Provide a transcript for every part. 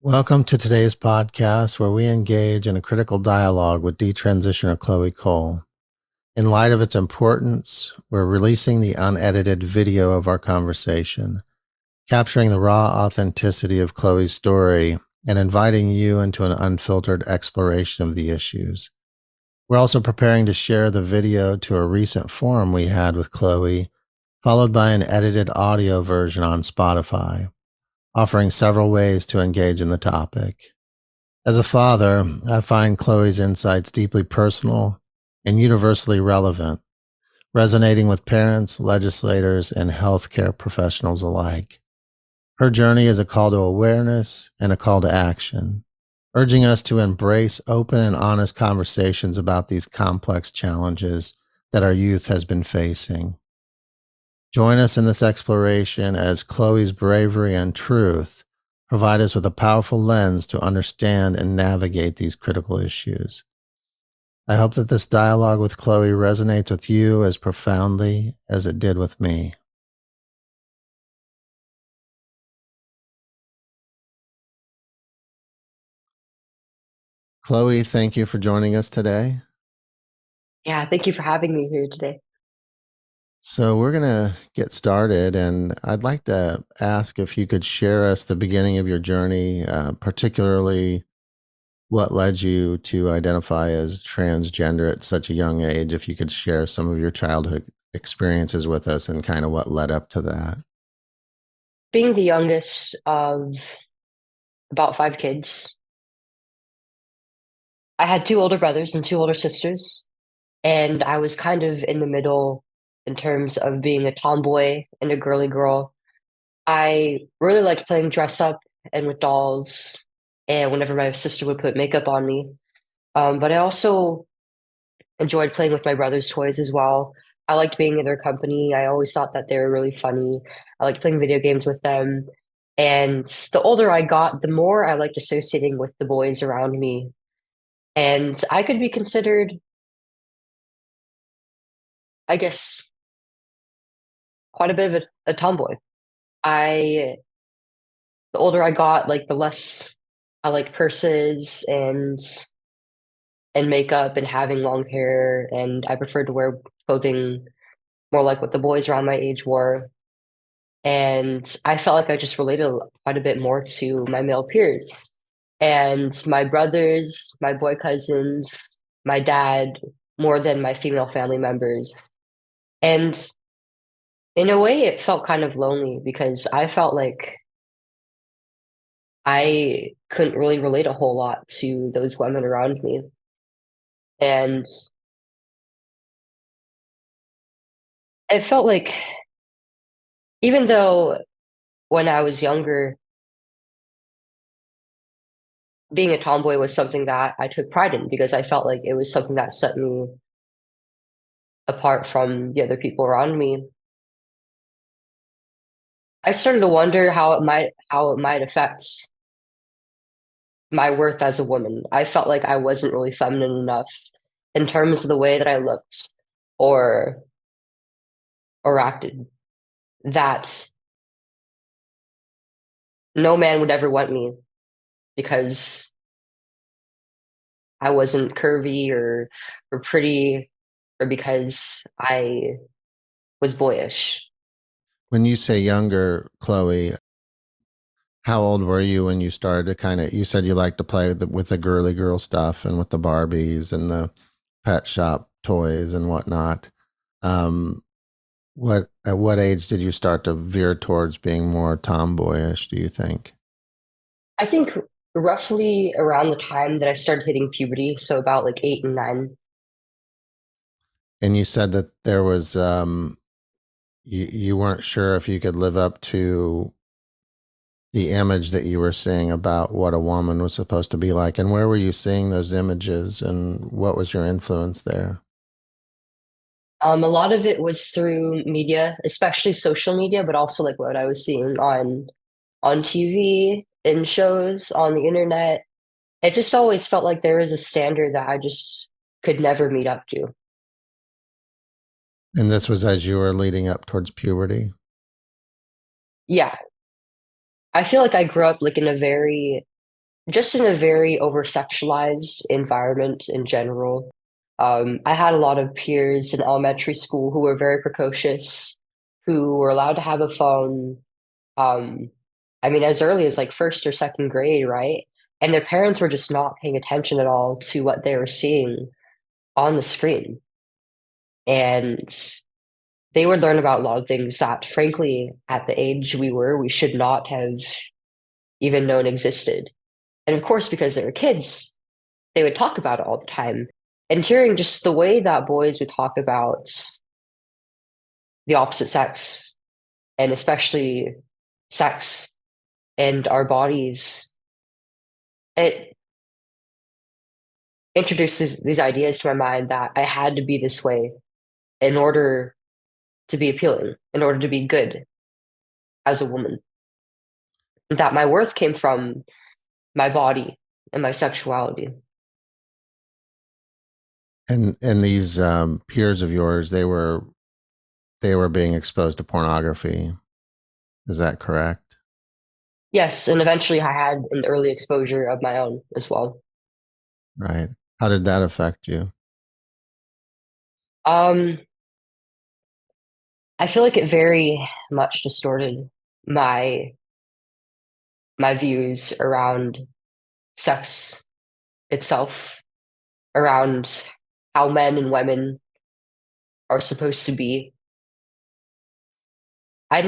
Welcome to today's podcast, where we engage in a critical dialogue with detransitioner Chloe Cole. In light of its importance, we're releasing the unedited video of our conversation, capturing the raw authenticity of Chloe's story and inviting you into an unfiltered exploration of the issues. We're also preparing to share the video to a recent forum we had with Chloe, followed by an edited audio version on Spotify, offering several ways to engage in the topic. As a father, I find Chloe's insights deeply personal and universally relevant, resonating with parents, legislators, and healthcare professionals alike. Her journey is a call to awareness and a call to action, urging us to embrace open and honest conversations about these complex challenges that our youth has been facing. Join us in this exploration as Chloe's bravery and truth provide us with a powerful lens to understand and navigate these critical issues. I hope that this dialogue with Chloe resonates with you as profoundly as it did with me. Chloe, thank you for joining us today. Yeah, thank you for having me here today. So, we're going to get started, and I'd like to ask if you could share us the beginning of your journey, particularly what led you to identify as transgender at such a young age. If you could share some of your childhood experiences with us and kind of what led up to that. Being the youngest of about five kids, I had two older brothers and two older sisters, and I was kind of in the middle in terms of being a tomboy and a girly girl. I really liked playing dress up and with dolls, and whenever my sister would put makeup on me. But I also enjoyed playing with my brother's toys as well. I liked being in their company. I always thought that they were really funny. I liked playing video games with them. And the older I got, the more I liked associating with the boys around me. And I could be considered, I guess, quite a bit of a tomboy. I, the older I got, like the less I liked purses and makeup and having long hair, and I preferred to wear clothing more like what the boys around my age wore. And I felt like I just related quite a bit more to my male peers. And my brothers, my boy cousins, my dad, more than my female family members. And in a way, it felt kind of lonely because I felt like I couldn't really relate a whole lot to those women around me. And it felt like, even though when I was younger, being a tomboy was something that I took pride in because I felt like it was something that set me apart from the other people around me. I started to wonder how it might affect my worth as a woman. I felt like I wasn't really feminine enough in terms of the way that I looked or or acted, that no man would ever want me because I wasn't curvy or pretty, or because I was boyish. When you say younger, Chloe, how old were you when you started to you said you liked to play with the girly girl stuff and with the Barbies and the pet shop toys and whatnot. Um, at what age did you start to veer towards being more tomboyish, do you think? I think roughly around the time that I started hitting puberty, so about like 8 and 9. And you said that there was you weren't sure if you could live up to the image that you were seeing about what a woman was supposed to be like. And where were you seeing those images, and what was your influence there? A lot of it was through media, especially social media, but also like what I was seeing on TV, in shows, on the internet. It just always felt like there was a standard that I just could never meet up to. And this was as you were leading up towards puberty. Yeah, I feel like I grew up like in a very just in a very over sexualized environment in general. I had a lot of peers in elementary school who were very precocious, who were allowed to have a phone. Um, I mean, as early as like first or second grade, right? And their parents were just not paying attention at all to what they were seeing on the screen. And they would learn about a lot of things that, frankly, at the age we were, we should not have even known existed. And of course, because they were kids, they would talk about it all the time. And hearing just the way that boys would talk about the opposite sex, and especially sex and our bodies, it introduces these ideas to my mind that I had to be this way in order to be appealing, in order to be good as a woman. That my worth came from my body and my sexuality. And these peers of yours, they were being exposed to pornography. Is that correct? Yes, and eventually I had an early exposure of my own as well. Right. How did that affect you? Um, I feel like it very much distorted my my views around sex itself, around how men and women are supposed to be. I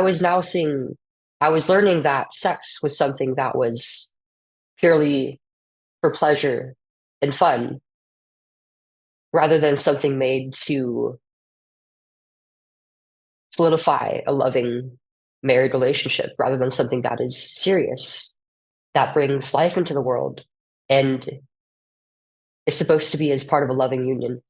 was now seeing, I was learning that sex was something that was purely for pleasure and fun rather than something made to solidify a loving married relationship, rather than something that is serious, that brings life into the world and is supposed to be as part of a loving union.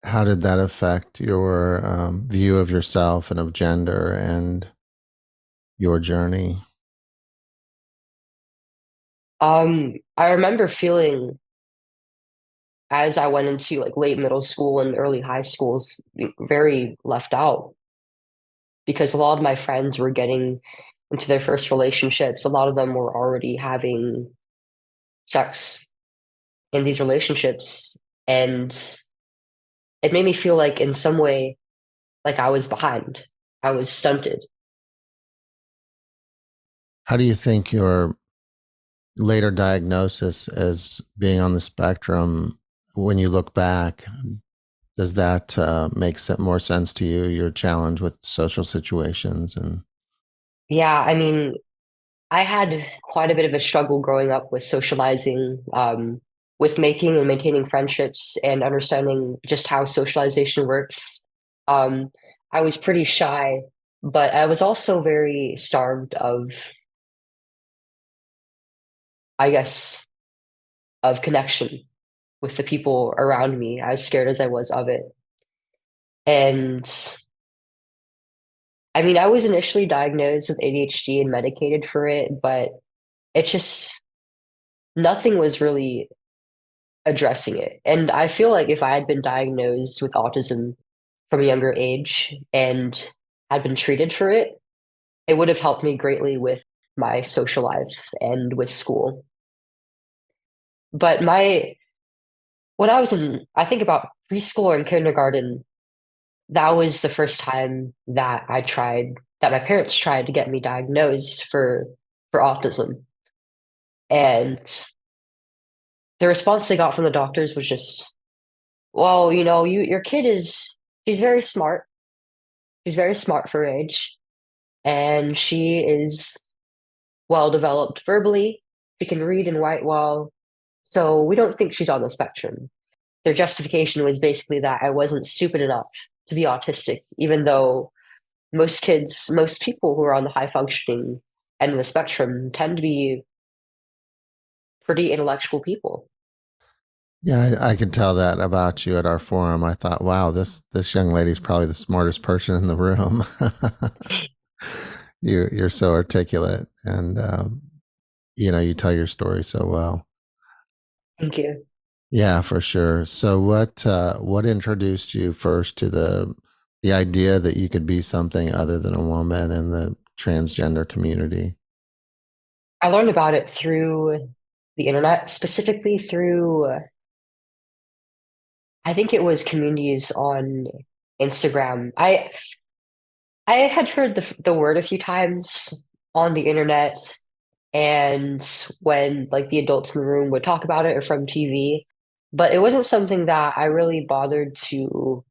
How did that affect your view of yourself and of gender and your journey? I remember feeling as I went into like late middle school and early high schools very left out because a lot of my friends were getting into their first relationships. A lot of them were already having sex in these relationships. And it made me feel like, in some way, like I was behind, I was stunted. How do you think your later diagnosis as being on the spectrum, when you look back, does that make more sense to you? Your challenge with social situations and Yeah, I mean, I had quite a bit of a struggle growing up with socializing, with making and maintaining friendships and understanding just how socialization works. Um, I was pretty shy, but I was also very starved of, I guess, of connection with the people around me, as scared as I was of it. And I mean, I was initially diagnosed with ADHD and medicated for it, but it just, nothing was really addressing it. And I feel like if I had been diagnosed with autism from a younger age and had been treated for it, it would have helped me greatly with my social life and with school. But when I was in, I think about preschool or in kindergarten, that was the first time that that my parents tried to get me diagnosed for autism. And the response they got from the doctors was just, well, your kid she's very smart. She's very smart for her age, and she is well developed verbally. She can read and write well. So we don't think she's on the spectrum. Their justification was basically that I wasn't stupid enough to be autistic, even though most people who are on the high functioning end of the spectrum tend to be pretty intellectual people. yeah, I could tell that about you at our forum. I thought, wow, this young lady's probably the smartest person in the room. You're so articulate, and you tell your story so well. Thank you. Yeah, for sure. So what introduced you first to the idea that you could be something other than a woman in the transgender community? I learned about it through the internet, specifically through, I think it was communities on Instagram. I had heard the word a few times on the internet, and when like the adults in the room would talk about it or from TV, but it wasn't something that I really bothered to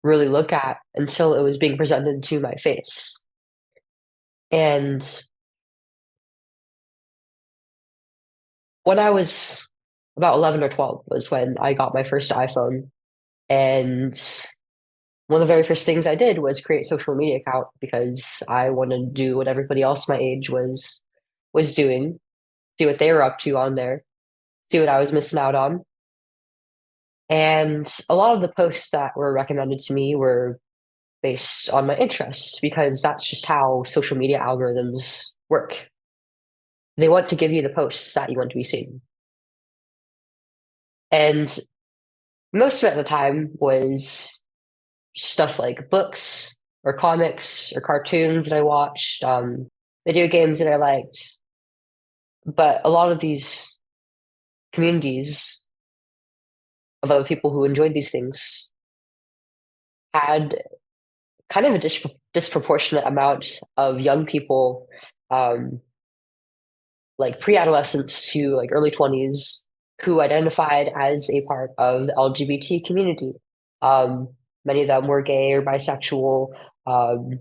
really look at until it was being presented to my face. And when I was about 11 or 12 was when I got my first iPhone. And one of the very first things I did was create a social media account because I wanted to do what everybody else my age was doing, see what they were up to on there, see what I was missing out on. And a lot of the posts that were recommended to me were based on my interests because that's just how social media algorithms work. They want to give you the posts that you want to be seen. And most of it at the time was stuff like books or comics or cartoons that I watched, video games that I liked. But a lot of these communities of other people who enjoyed these things had kind of a disproportionate amount of young people, um, like pre-adolescents to like early 20s, who identified as a part of the LGBT community. Um, Many of them were gay or bisexual, um,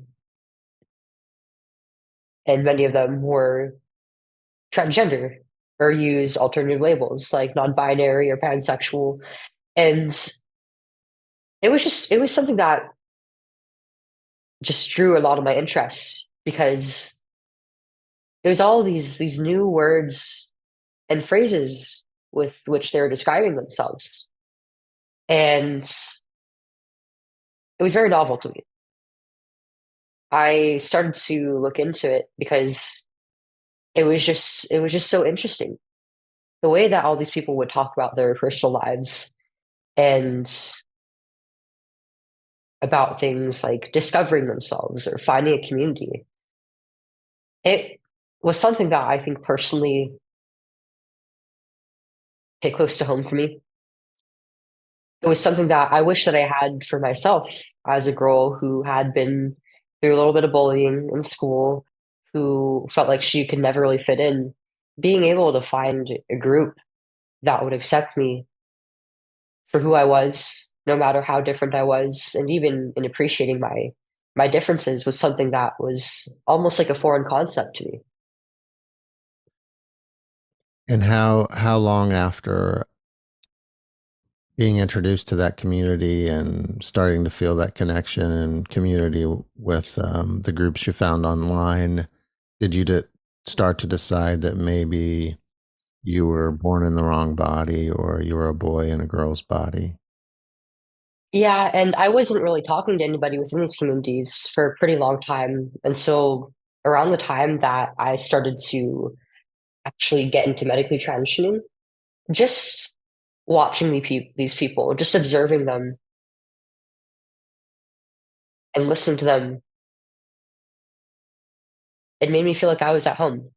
and many of them were transgender or used alternative labels like non-binary or pansexual. And it was something that just drew a lot of my interest because it was all these new words and phrases with which they were describing themselves. And it was very novel to me. I started to look into it because it was just so interesting. The way that all these people would talk about their personal lives and about things like discovering themselves or finding a community. It was something that I think personally hit close to home for me. It was something that I wish that I had for myself as a girl who had been through a little bit of bullying in school, who felt like she could never really fit in. Being able to find a group that would accept me for who I was, no matter how different I was, and even in appreciating my differences was something that was almost like a foreign concept to me. And how long after being introduced to that community and starting to feel that connection and community with the groups you found online, did you start to decide that maybe you were born in the wrong body or you were a boy in a girl's body? Yeah, and I wasn't really talking to anybody within these communities for a pretty long time until around the time that I started to actually get into medically transitioning. Just watching these people, just observing them and listening to them, it made me feel like I was at home.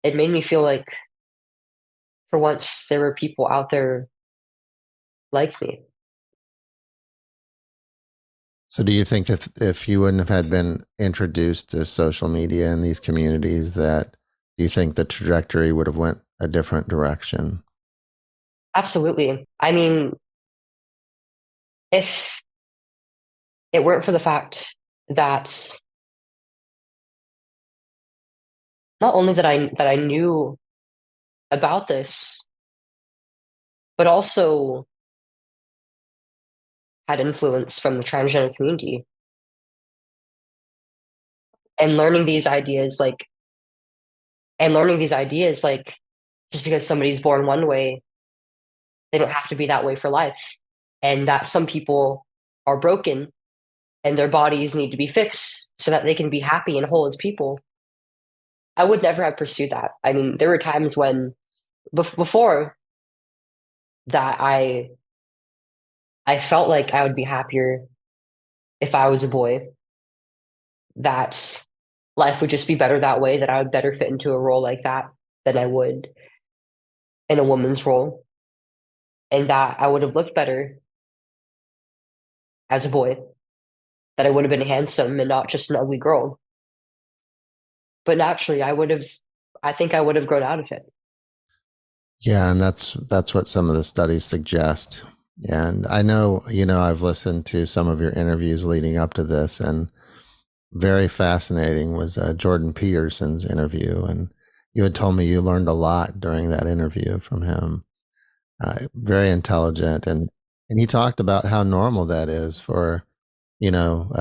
It made me feel like for once there were people out there like me. So, do you think that if you wouldn't have had been introduced to social media in these communities, that do you think the trajectory would have went a different direction? Absolutely. I mean, if it weren't for the fact that not only that I knew about this, but also had influence from the transgender community and learning these ideas like just because somebody's born one way, they don't have to be that way for life. And that some people are broken and their bodies need to be fixed so that they can be happy and whole as people. I would never have pursued that. I mean, there were times when before that I felt like I would be happier if I was a boy. That life would just be better that way, that I would better fit into a role like that than I would in a woman's role, and that I would have looked better as a boy, that I would have been handsome and not just an ugly girl. But naturally, I think I would have grown out of it. Yeah, and that's what some of the studies suggest. And I know, I've listened to some of your interviews leading up to this, and very fascinating was Jordan Peterson's interview. And you had told me you learned a lot during that interview from him. Very intelligent, and he talked about how normal that is for you know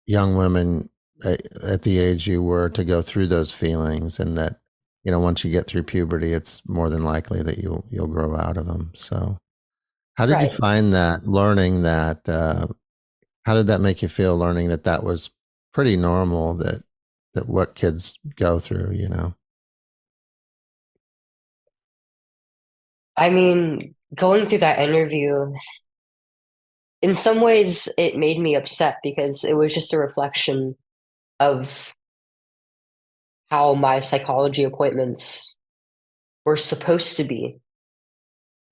young women at the age you were to go through those feelings, and that once you get through puberty, it's more than likely that you'll grow out of them. So, how did you Right. find that? Learning that, how did that make you feel? Learning that that was pretty normal. That what kids go through. I mean, going through that interview, in some ways, it made me upset because it was just a reflection of how my psychology appointments were supposed to be,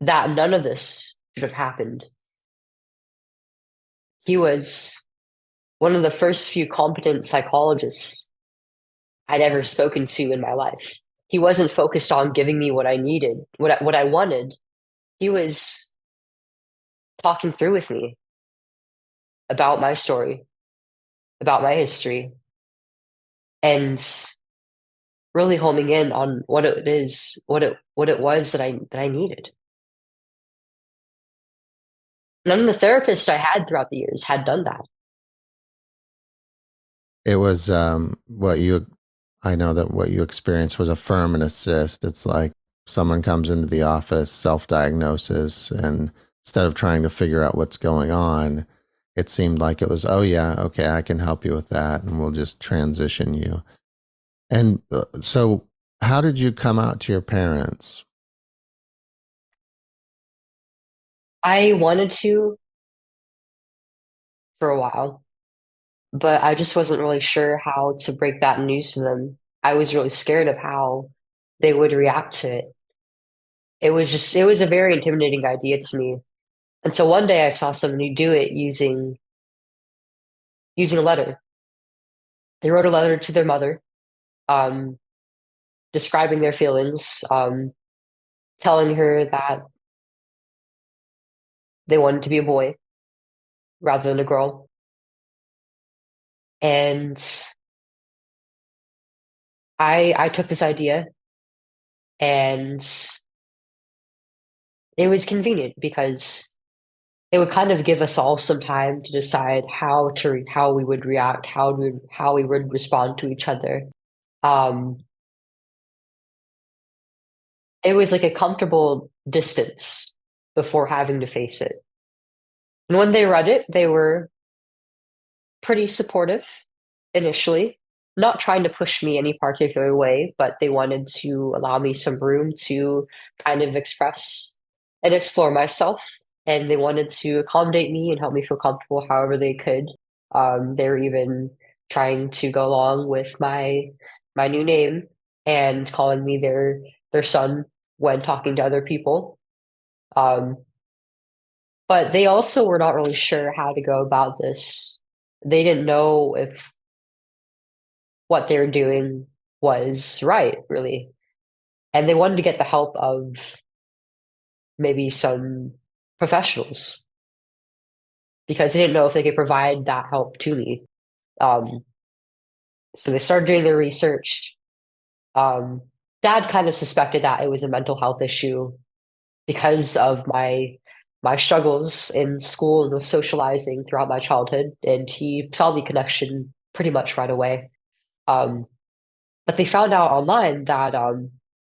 that none of this should have happened. He was one of the first few competent psychologists I'd ever spoken to in my life. He wasn't focused on giving me what I needed, what I wanted. He was talking through with me about my story, about my history, and really homing in on what it is, what it was that I needed. None of the therapists I had throughout the years had done that. It was I know that what you experienced was affirm and assist. It's like someone comes into the office, self diagnosis, and instead of trying to figure out what's going on, it seemed like it was, oh, yeah, okay, I can help you with that, and we'll just transition you. And so, how did you come out to your parents? I wanted to for a while, but I just wasn't really sure how to break that news to them. I was really scared of how they would react to it. It was a very intimidating idea to me until one day I saw somebody do it using a letter. They wrote a letter to their mother, um, describing their feelings, telling her that they wanted to be a boy rather than a girl. And I took this idea, and it was convenient because it would kind of give us all some time to decide how we would react, how we would respond to each other. Um, it was like a comfortable distance before having to face it. And when they read it, they were pretty supportive initially, not trying to push me any particular way, but they wanted to allow me some room to kind of express and explore myself. And they wanted to accommodate me and help me feel comfortable however they could. They were even trying to go along with my new name and calling me their son when talking to other people. Um, but they also were not really sure how to go about this. They didn't know if what they were doing was right, really. And they wanted to get the help of maybe some professionals because they didn't know if they could provide that help to me. Um, so they started doing their research. Um, Dad kind of suspected that it was a mental health issue because of my struggles in school and with socializing throughout my childhood, and he saw the connection pretty much right away. Um, But they found out online that our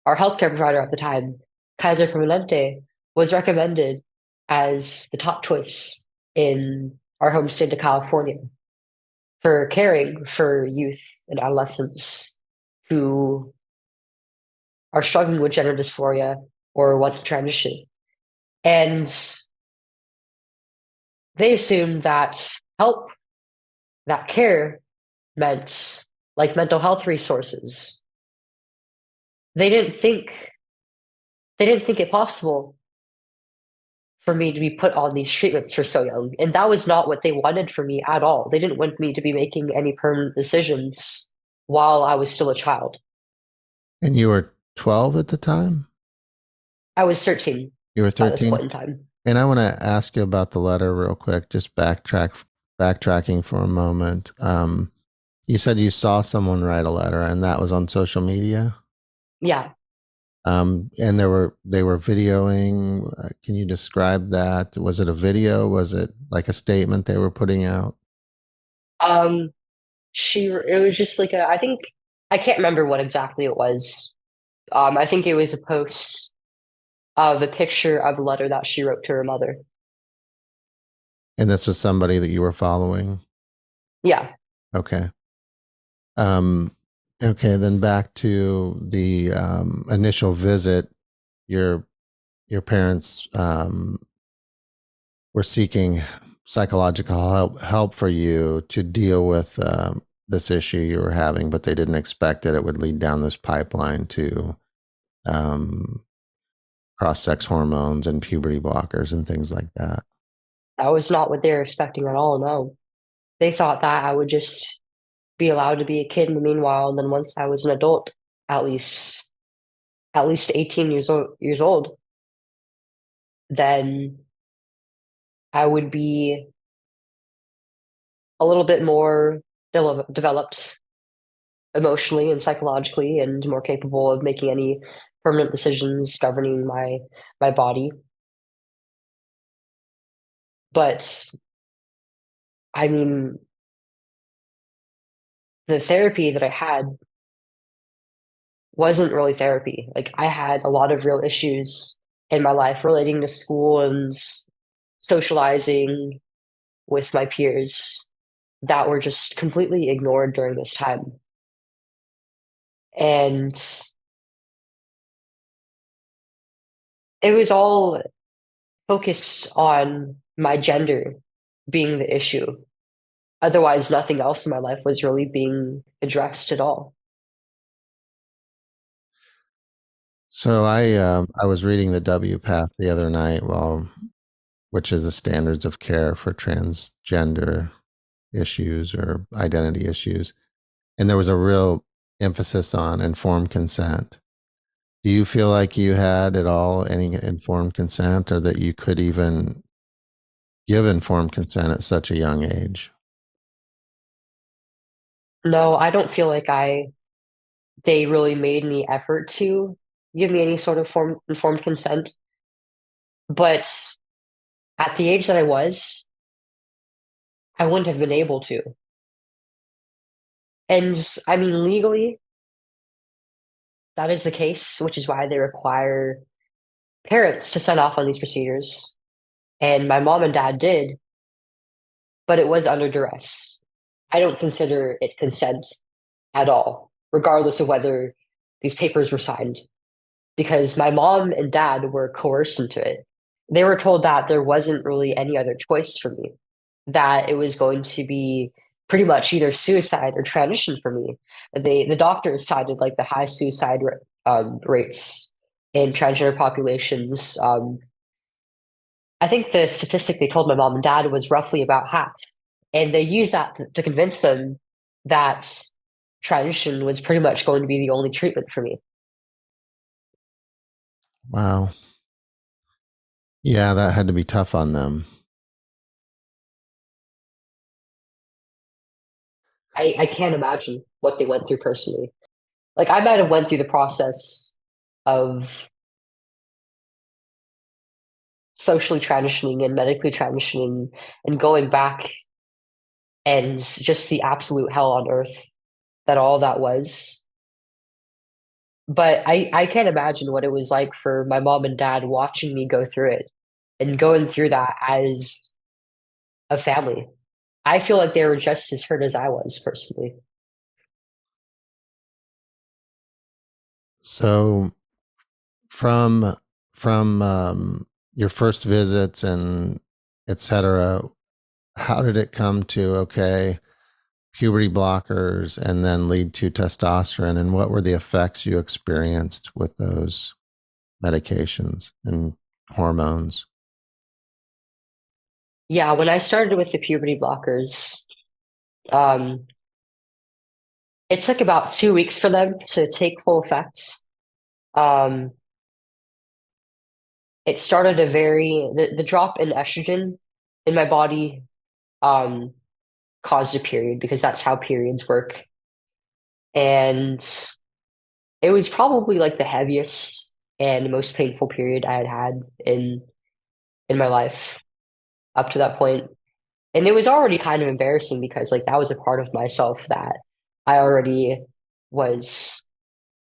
healthcare provider at the time, Kaiser Permanente, was recommended as the top choice in our home state of California for caring for youth and adolescents who are struggling with gender dysphoria or want to transition. And they assumed that help, that care meant like mental health resources. They didn't think they didn't think it possible for me to be put on these treatments for so young. And that was not what they wanted for me at all. They didn't want me to be making any permanent decisions while I was still a child. And you were 12 at the time? I was 13 You were by this 13? point in time. And I want to ask you about the letter real quick, just backtracking for a moment. You said you saw someone write a letter and that was on social media? Yeah. And they were videoing. Can you describe that? Was it a video? Was it like a statement they were putting out? Um, it was just like I think, I can't remember what exactly it was. I think it was a post of a picture of a letter that she wrote to her mother. And this was somebody that you were following? Yeah. Okay. Um, okay, then back to the initial visit. Your your parents were seeking psychological help for you to deal with this issue you were having, but they didn't expect that it would lead down this pipeline to um, cross sex hormones and puberty blockers and things like that. That was not what they were expecting at all, no. They thought that I would just be allowed to be a kid in the meanwhile, and then once I was an adult, at least at least 18 years old, then I would be a little bit more developed emotionally and psychologically and more capable of making any permanent decisions governing my body. But I mean, the therapy that I had wasn't really therapy. Like I had a lot of real issues in my life relating to school and socializing with my peers that were just completely ignored during this time. And it was all focused on my gender being the issue. Otherwise, nothing else in my life was really being addressed at all. So I was reading the W Path the other night, well, which is the standards of care for transgender issues or identity issues, and there was a real emphasis on informed consent. Do you feel like you had at all any informed consent, or that you could even give informed consent at such a young age? No, I don't feel like I they really made any effort to give me any sort of informed consent. But at the age that I was, I wouldn't have been able to. And I mean, legally, that is the case, which is why they require parents to sign off on these procedures. And my mom and dad did, but it was under duress. I don't consider it consent at all, regardless of whether these papers were signed, because my mom and dad were coerced into it. They were told that there wasn't really any other choice for me, that it was going to be pretty much either suicide or transition for me. The doctors cited like the high suicide rates in transgender populations. I think the statistic they told my mom and dad was roughly about half. And they used that to convince them that transition was pretty much going to be the only treatment for me. Wow. Yeah, that had to be tough on them. I can't imagine what they went through personally. Like I might have went through the process of socially transitioning and medically transitioning and going back and just the absolute hell on earth that all that was. But I can't imagine what it was like for my mom and dad watching me go through it and going through that as a family. I feel like they were just as hurt as I was personally. So from your first visits and etc., how did it come to, okay, puberty blockers and then lead to testosterone? And what were the effects you experienced with those medications and hormones? Yeah, when I started with the puberty blockers, um, it took about 2 weeks for them to take full effect. Um, it started the drop in estrogen in my body um, caused a period because that's how periods work. And it was probably like the heaviest and most painful period I had had in my life up to that point. And it was already kind of embarrassing because like that was a part of myself that I already was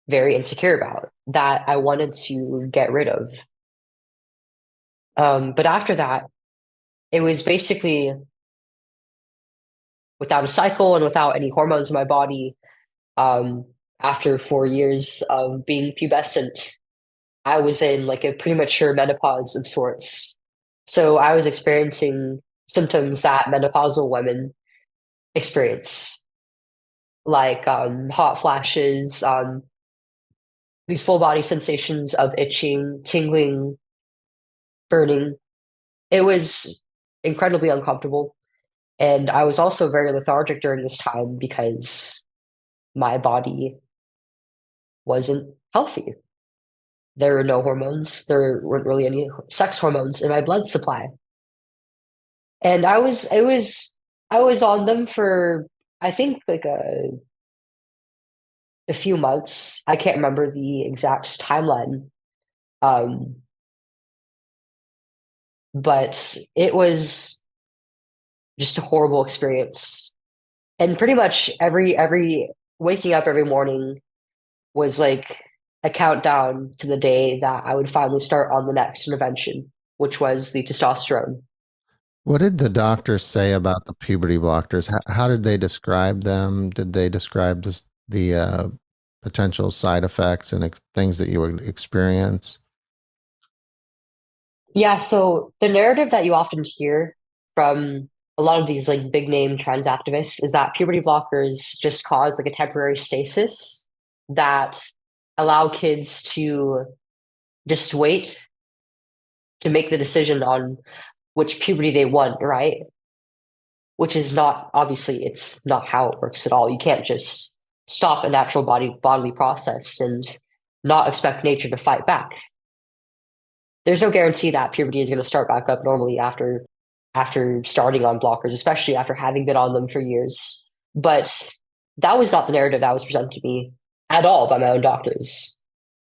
very insecure about that I wanted to get rid of. But after that, it was basically without a cycle and without any hormones in my body. Um, After 4 years of being pubescent, I was in like a premature menopause of sorts. So I was experiencing symptoms that menopausal women experience, like hot flashes, these full body sensations of itching, tingling, burning. It was incredibly uncomfortable. And I was also very lethargic during this time because my body wasn't healthy. There were no hormones. There weren't really any sex hormones in my blood supply. And I was on them for I think like a few months. I can't remember the exact timeline. Um, but it was just a horrible experience. And pretty much every waking up every morning was like a countdown to the day that I would finally start on the next intervention, which was the testosterone. What did the doctors say about the puberty blockers? How did they describe them? Did they describe the potential side effects and things that you would experience? Yeah, so the narrative that you often hear from a lot of these like big name trans activists is that puberty blockers just cause like a temporary stasis that allow kids to just wait to make the decision on which puberty they want, right? Which is not obviously it's not how it works at all. You can't just stop a natural bodily process and not expect nature to fight back. There's no guarantee that puberty is going to start back up normally after starting on blockers, especially after having been on them for years. But that was not the narrative that was presented to me at all by my own doctors.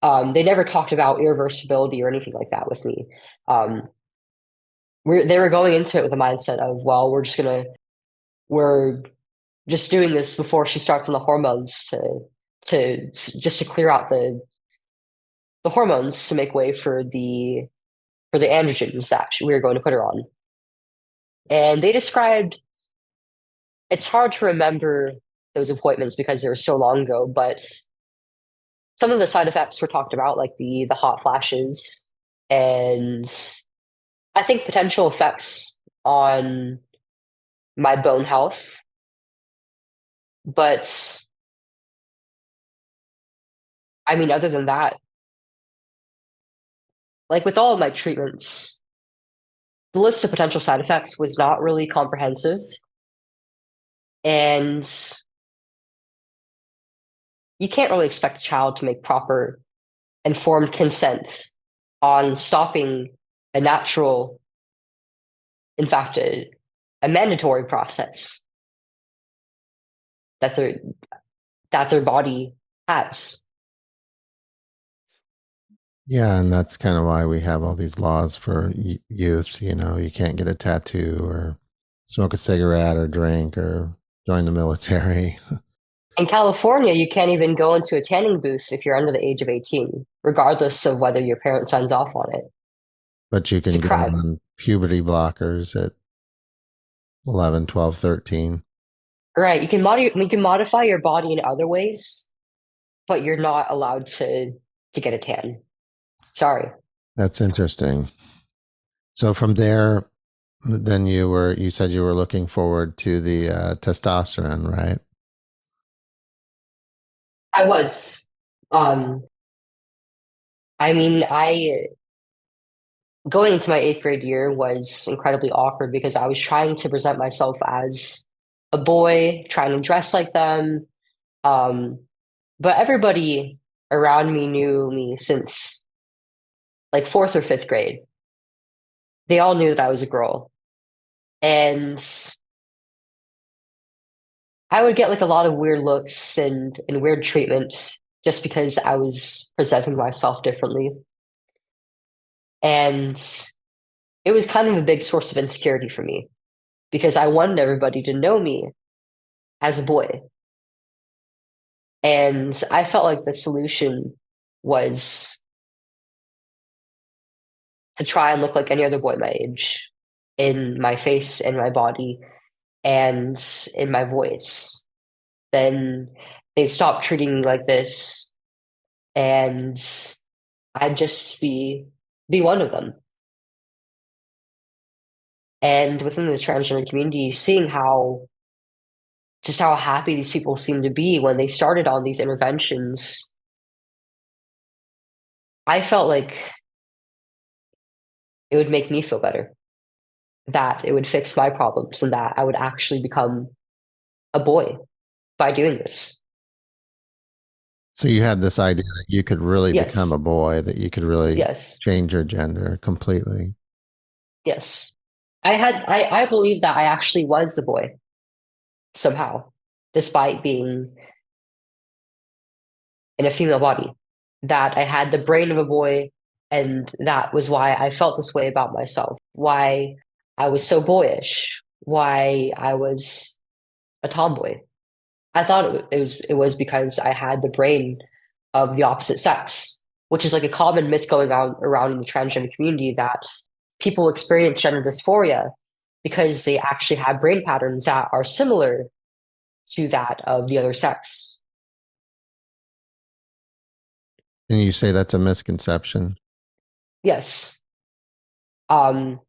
They never talked about irreversibility or anything like that with me. Um, they were going into it with a mindset of, well, we're just doing this before she starts on the hormones to just to clear out the hormones to make way for the androgens that we were going to put her on. And they described it's hard to remember those appointments because they were so long ago, but some of the side effects were talked about, like the hot flashes, and I think potential effects on my bone health. But I mean, other than that, like with all of my treatments, the list of potential side effects was not really comprehensive. And you can't really expect a child to make proper informed consent on stopping a natural, in fact, a mandatory process that their body has. Yeah, and that's kind of why we have all these laws for youth. You know, you can't get a tattoo or smoke a cigarette or drink or join the military, In California, you can't even go into a tanning booth if you're under the age of 18, regardless of whether your parent signs off on it. but you It's a can go crime. on puberty blockers at 11, 12, 13. Right. You can modify your body in other ways, but you're not allowed to get a tan. Sorry. That's interesting. So from there, Then you said you were looking forward to the testosterone, right? I was. Um, I mean, I going into my eighth grade year was incredibly awkward because I was trying to present myself as a boy, trying to dress like them. Um, but everybody around me knew me since like fourth or fifth grade. They all knew that I was a girl. And I would get like a lot of weird looks and weird treatment just because I was presenting myself differently. And it was kind of a big source of insecurity for me because I wanted everybody to know me as a boy. And I felt like the solution was to try and look like any other boy my age in my face and my body and in my voice. Then they stopped treating me like this and I'd just be one of them. And within the transgender community, seeing how just how happy these people seem to be when they started on these interventions, I felt like it would make me feel better, that it would fix my problems, and that I would actually become a boy by doing this. So you had this idea that you could really become a Yes, boy, that you could really yes, change your gender completely. yes. I believe that I actually was a boy somehow, despite being in a female body, that I had the brain of a boy, and that was why I felt this way about myself, why I was so boyish, why I was a tomboy. I thought it was because I had the brain of the opposite sex, which is like a common myth going on around in the transgender community that people experience gender dysphoria because they actually have brain patterns that are similar to that of the other sex. And you say that's a misconception. Yes. Um,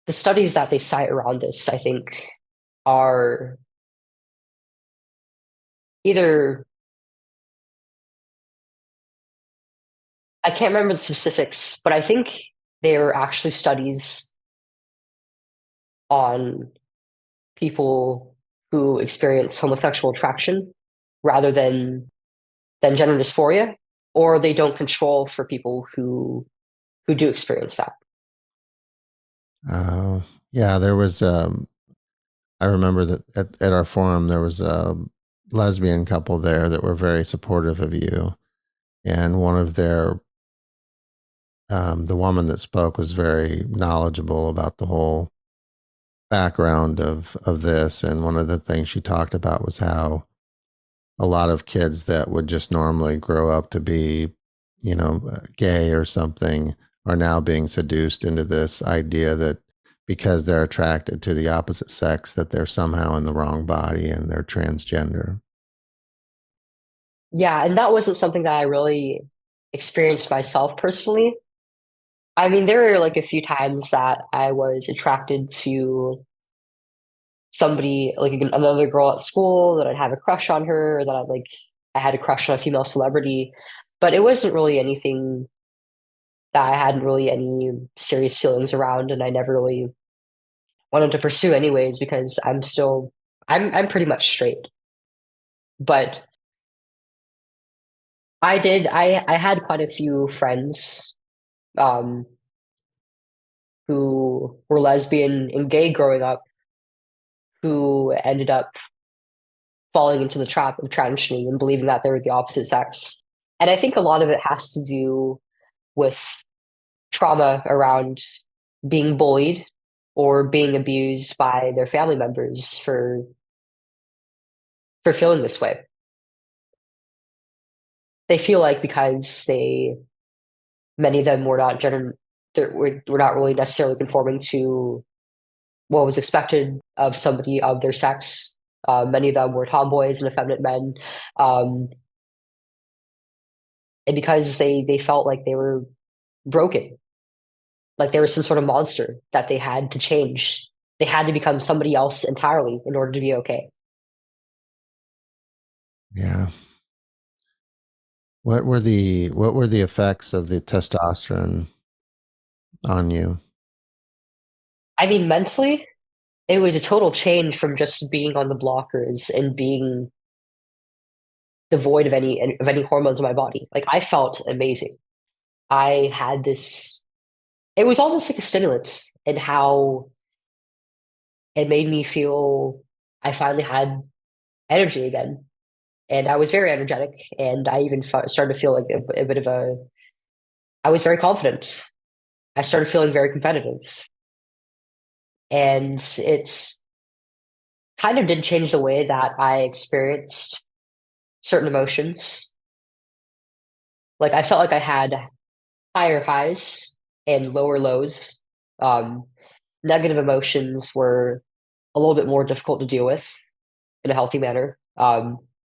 the studies that they cite around this, I think, are either I can't remember the specifics, but I think they are actually studies on people who experience homosexual attraction rather than gender dysphoria, or they don't control for people who do experience that. Uh, yeah, there was. I remember that at our forum there was a lesbian couple there that were very supportive of you, and one of their the woman that spoke was very knowledgeable about the whole background of this, and one of the things she talked about was how a lot of kids that would just normally grow up to be, gay or something are now being seduced into this idea that because they're attracted to the opposite sex that they're somehow in the wrong body and they're transgender. Yeah, and that wasn't something that I really experienced myself personally. I mean, there were like a few times that I was attracted to somebody, like another girl at school, that I'd have a crush on her, or that I had a crush on a female celebrity, but it wasn't really anything that I hadn't really any serious feelings around, and I never really wanted to pursue anyways because I'm pretty much straight. But I had quite a few friends um who were lesbian and gay growing up who ended up falling into the trap of transitioning and believing that they were the opposite sex. And I think a lot of it has to do with trauma around being bullied or being abused by their family members for feeling this way. They feel like because they many of them were not gender were not really necessarily conforming to what was expected of somebody of their sex. Many of them were tomboys and effeminate men, um, and because they felt like they were broken, like they were some sort of monster that they had to change. They had to become somebody else entirely in order to be okay. Yeah. What were the effects of the testosterone on you? I mean, mentally, it was a total change from just being on the blockers and being devoid of any hormones in my body. Like I felt amazing. I had this. It was almost like a stimulant in how it made me feel. I finally had energy again, and I was very energetic. And I even started to feel like a bit of a. I was very confident. I started feeling very competitive, and it's kind of did change the way that I experienced certain emotions. Like I felt like I had higher highs and lower lows. Um, Negative emotions were a little bit more difficult to deal with in a healthy manner,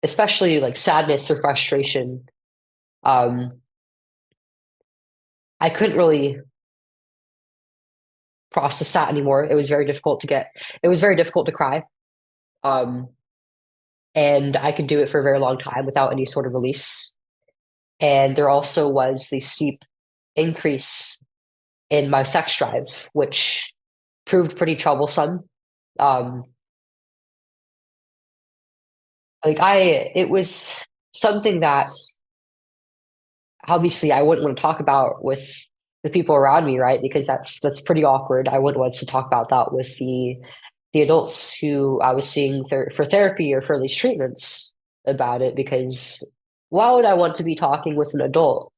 especially like sadness or frustration. Um, I couldn't really process that anymore. It was very difficult to get. It was very difficult to cry, um, and I could do it for a very long time without any sort of release. And there also was the steep increase in my sex drive, which proved pretty troublesome. Um, it was something that obviously I wouldn't want to talk about with the people around me, right? Because that's pretty awkward. I wouldn't want to talk about that with the adults who I was seeing for therapy or for these treatments about it. Because why would I want to be talking with an adult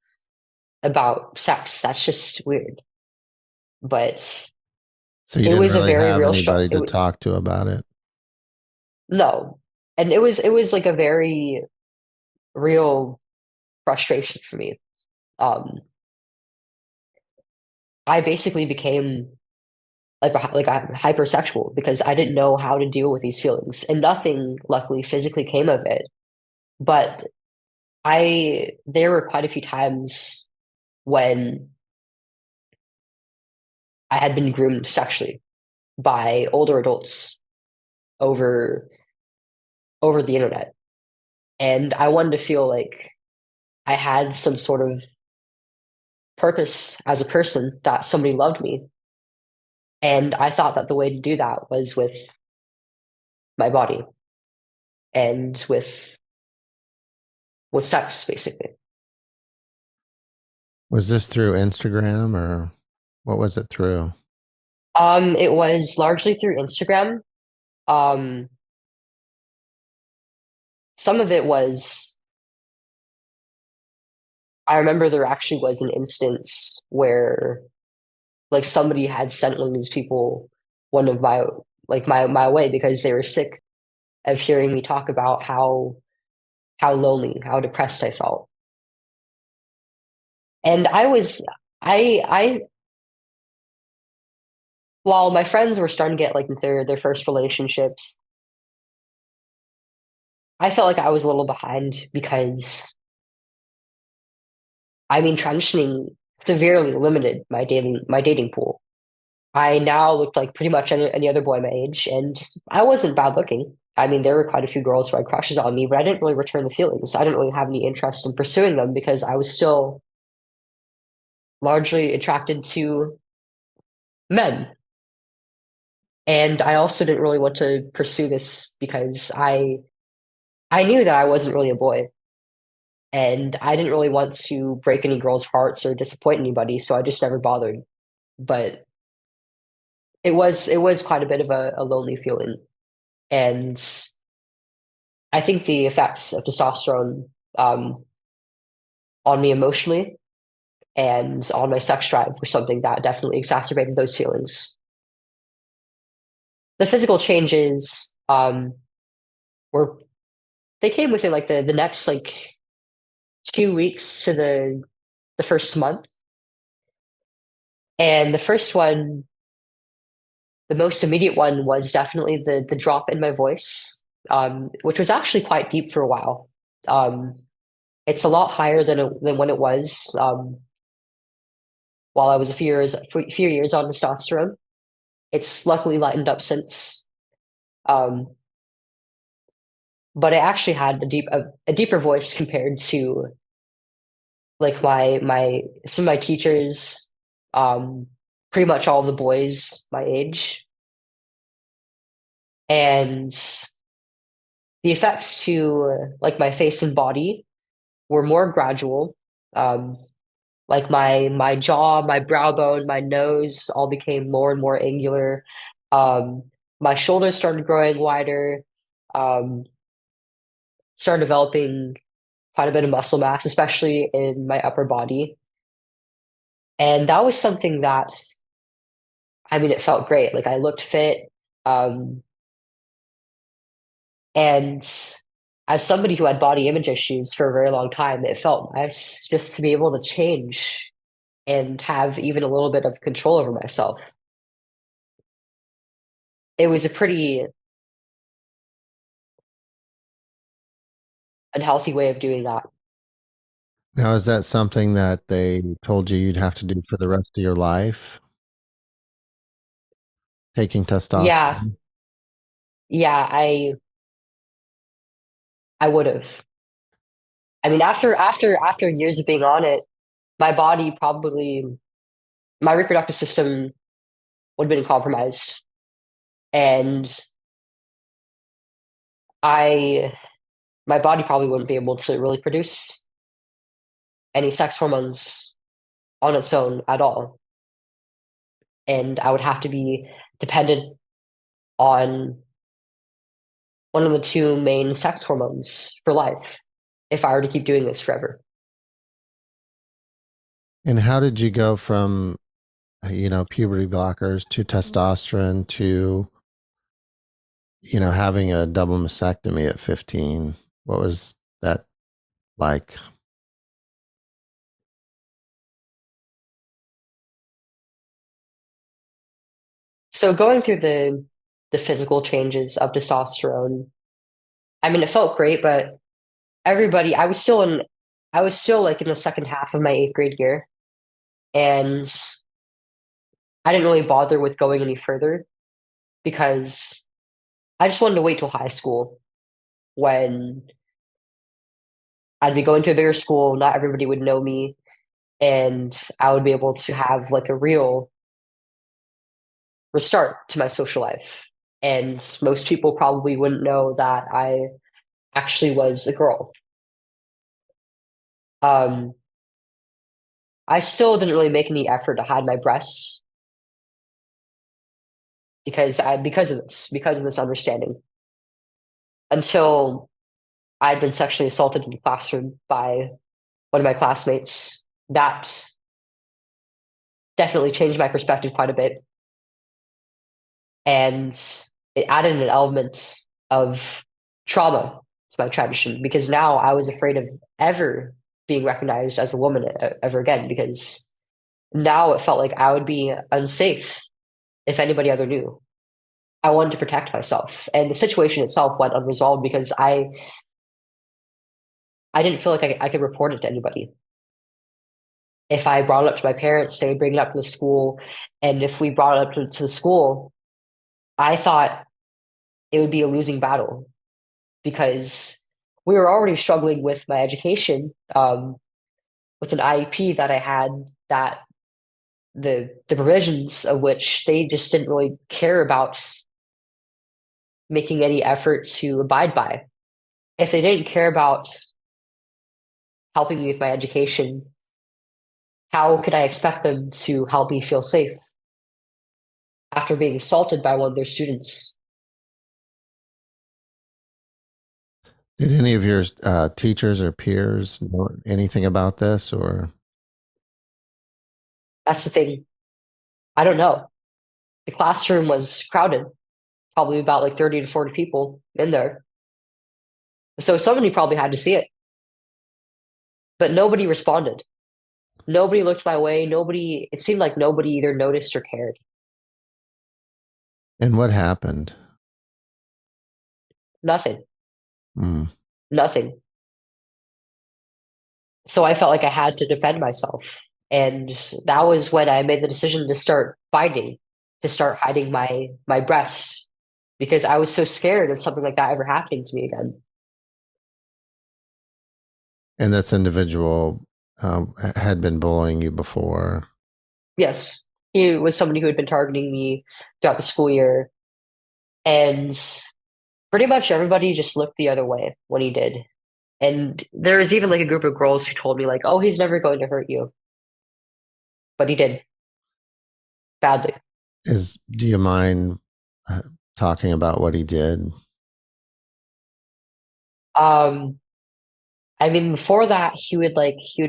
about sex? That's just weird. But So you it didn't was a really very have real anybody to struggle. talk to about it. No, and it was like a very real frustration for me. Um, I basically became like a hypersexual because I didn't know how to deal with these feelings, and nothing, luckily, physically came of it. But I there were quite a few times when I had been groomed sexually by older adults over over the internet, and I wanted to feel like I had some sort of purpose as a person, that somebody loved me. And I thought that the way to do that was with my body and with sex, basically. Was this through Instagram or what was it through? It was largely through Instagram. Um, some of it was, I remember there actually was an instance where like somebody had sent one of these people one of my way because they were sick of hearing me talk about how lonely, how depressed I felt. And I while my friends were starting to get like their first relationships, I felt like I was a little behind because I mean transitioning severely limited my dating pool. I now looked like pretty much any other boy my age, and I wasn't bad looking. I mean, there were quite a few girls who had crushes on me, but I didn't really return the feelings. I didn't really have any interest in pursuing them because I was still largely attracted to men. And I also didn't really want to pursue this because I knew that I wasn't really a boy, and I didn't really want to break any girls' hearts or disappoint anybody, so I just never bothered. But it was quite a bit of a lonely feeling, and I think the effects of testosterone um, on me emotionally and on my sex drive were something that definitely exacerbated those feelings. The physical changes were they came within like the next like 2 weeks to the first month, and the first one, the most immediate one, was definitely the drop in my voice, which was actually quite deep for a while. Um, it's a lot higher than when it was. while I was few years on testosterone. It's luckily lightened up since. Um, but I actually had a deeper voice compared to like my some of my teachers, um, pretty much all of the boys my age, and the effects to like my face and body were more gradual. Um, like my jaw, my brow bone, my nose all became more and more angular. Um, my shoulders started growing wider. Um, started developing quite a bit of muscle mass, especially in my upper body. And that was something that, I mean, it felt great. Like I looked fit. Um, and as somebody who had body image issues for a very long time, it felt nice just to be able to change and have even a little bit of control over myself. It was a pretty unhealthy way of doing that. Now, is that something that they told you you'd have to do for the rest of your life? Taking Yeah, testosterone? yeah, I would have. I mean, after years of being on it, my body probably my reproductive system would have been compromised, and I my body probably wouldn't be able to really produce any sex hormones on its own at all, and I would have to be dependent on one of the two main sex hormones for life if I were to keep doing this forever. And how did you go from, puberty blockers to testosterone to, having a double mastectomy at 15? What was that like? So going through the physical changes of testosterone, I mean, it felt great, but everybody, I was still like in the second half of my eighth grade year, and I didn't really bother with going any further because I just wanted to wait till high school when I'd be going to a bigger school. Not everybody would know me, and I would be able to have like a real restart to my social life. And most people probably wouldn't know that I actually was a girl. Um, I still didn't really make any effort to hide my breasts because of this understanding until I'd been sexually assaulted in the classroom by one of my classmates. That definitely changed my perspective quite a bit, and it added an element of trauma to my transition because now I was afraid of ever being recognized as a woman ever again because now it felt like I would be unsafe if anybody other knew. I wanted to protect myself, and the situation itself went unresolved because I didn't feel like I could report it to anybody. If I brought it up to my parents, they would bring it up to the school, and if we brought it up to the school, I thought it would be a losing battle because we were already struggling with my education, with an IEP that I had that the provisions of which they just didn't really care about making any effort to abide by. If they didn't care about helping me with my education, how could I expect them to help me feel safe after being assaulted by one of their students? Did any of your teachers or peers know anything about this, or? That's the thing. I don't know. The classroom was crowded, probably about like 30 to 40 people in there. So somebody probably had to see it, but nobody responded. Nobody looked my way. It seemed like nobody either noticed or cared. And what happened? Nothing, Mm. nothing. So I felt like I had to defend myself. And that was when I made the decision to start fighting, to start hiding my breasts because I was so scared of something like that ever happening to me again. And this individual had been bullying you before. Yes, he was somebody who had been targeting me throughout the school year, and pretty much everybody just looked the other way when he did. And there was even like a group of girls who told me like, "Oh, he's never going to hurt you," but he did badly. Do you mind talking about what he did? Um, I mean, before that, he would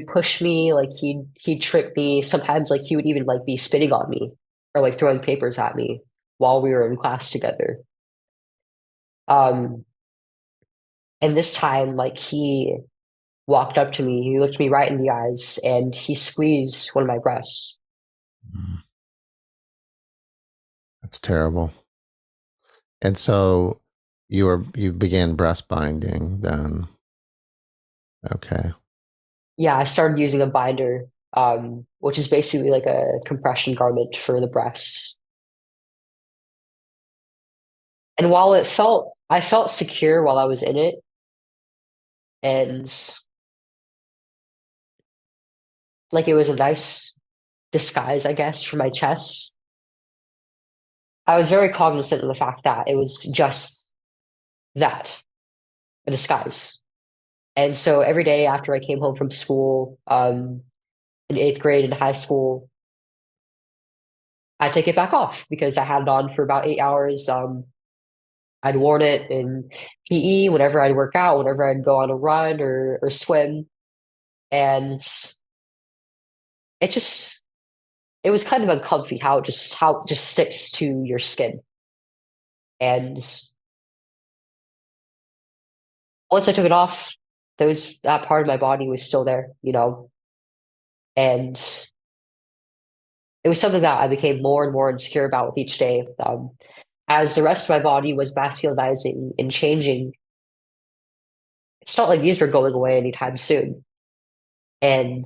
push me, like he'd trip me. Sometimes like he would even like be spitting on me or like throwing papers at me while we were in class together. Um, and this time, like he walked up to me, he looked me right in the eyes, and he squeezed one of my breasts. Mm, that's terrible. And so you began breast binding then. Okay. Yeah, I started using a binder, which is basically like a compression garment for the breasts. And while I felt secure while I was in it, and like it was a nice disguise, I guess, for my chest. I was very cognizant of the fact that it was just that, a disguise. And so every day after I came home from school, in eighth grade and high school, I'd take it back off because I had it on for about 8 hours. I'd worn it in PE whenever I'd work out, whenever I'd go on a run or swim. And it just it was kind of uncomfy how it just sticks to your skin. And once I took it off, that part of my body was still there, and it was something that I became more and more insecure about with each day. As the rest of my body was masculinizing and changing, it's not like these were going away anytime soon. And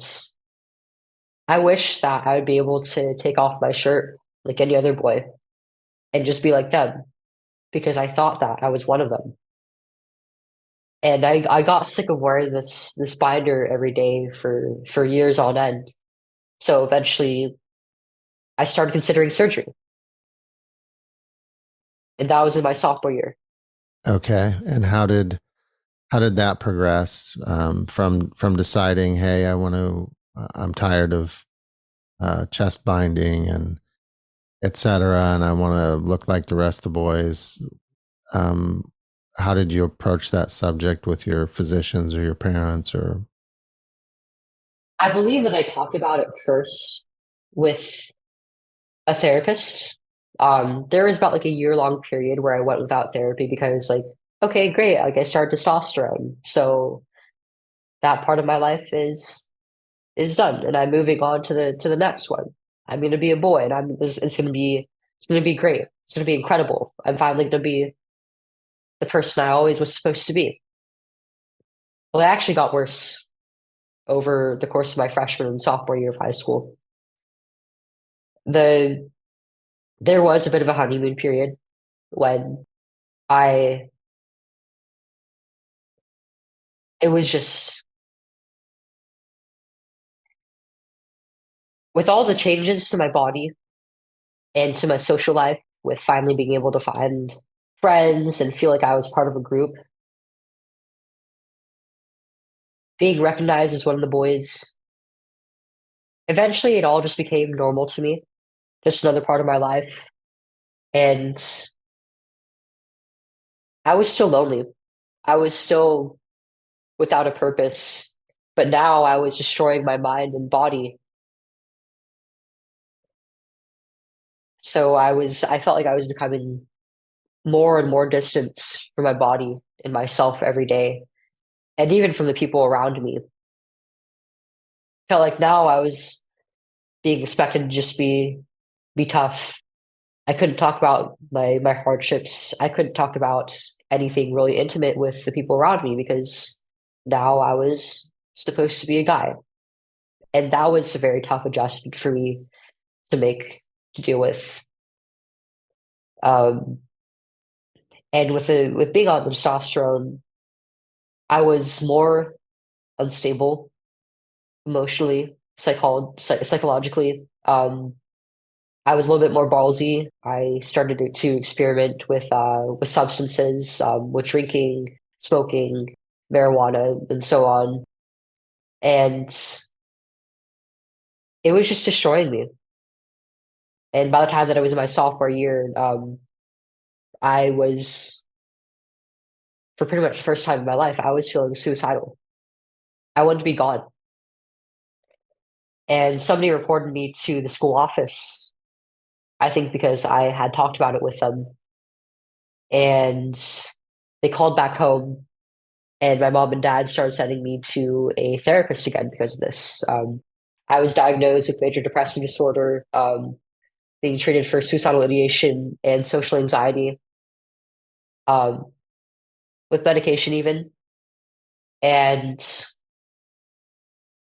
I wish that I would be able to take off my shirt like any other boy and just be like them because I thought that I was one of them. And I got sick of wearing this binder every day for years on end. So eventually I started considering surgery. And that was in my sophomore year. Okay. And how did that progress from deciding, hey, I'm tired of chest binding and etc., and I want to look like the rest of the boys. Um, how did you approach that subject with your physicians or your parents or? I believe that I talked about it first with a therapist. There was about like a year-long period where I went without therapy because like, okay, great, like I started testosterone. So that part of my life is done and I'm moving on to the next one. I'm gonna be a boy and it's gonna be great. It's gonna be incredible. I'm finally gonna be the person I always was supposed to be. Well, it actually got worse over the course of my freshman and sophomore year of high school. The There was a bit of a honeymoon period when I it was just with all the changes to my body and to my social life, with finally being able to find friends and feel like I was part of a group, being recognized as one of the boys, eventually it all just became normal to me, just another part of my life. And I was still lonely. I was still without a purpose, but now I was destroying my mind and body. So I felt like I was becoming more and more distance from my body and myself every day, and even from the people around me. Felt like now I was being expected to just be tough. I couldn't talk about my hardships. I couldn't talk about anything really intimate with the people around me because now I was supposed to be a guy. And that was a very tough adjustment for me to make, to deal with. Um, and with being on testosterone, I was more unstable emotionally, psychologically. I was a little bit more ballsy. I started to experiment with substances, with drinking, smoking, marijuana, and so on. And it was just destroying me. And by the time that I was in my sophomore year, I was, for pretty much the first time in my life, I was feeling suicidal. I wanted to be gone. And somebody reported me to the school office, I think because I had talked about it with them. And they called back home, and my mom and dad started sending me to a therapist again because of this. I was diagnosed with major depressive disorder, being treated for suicidal ideation and social anxiety, um, with medication even. And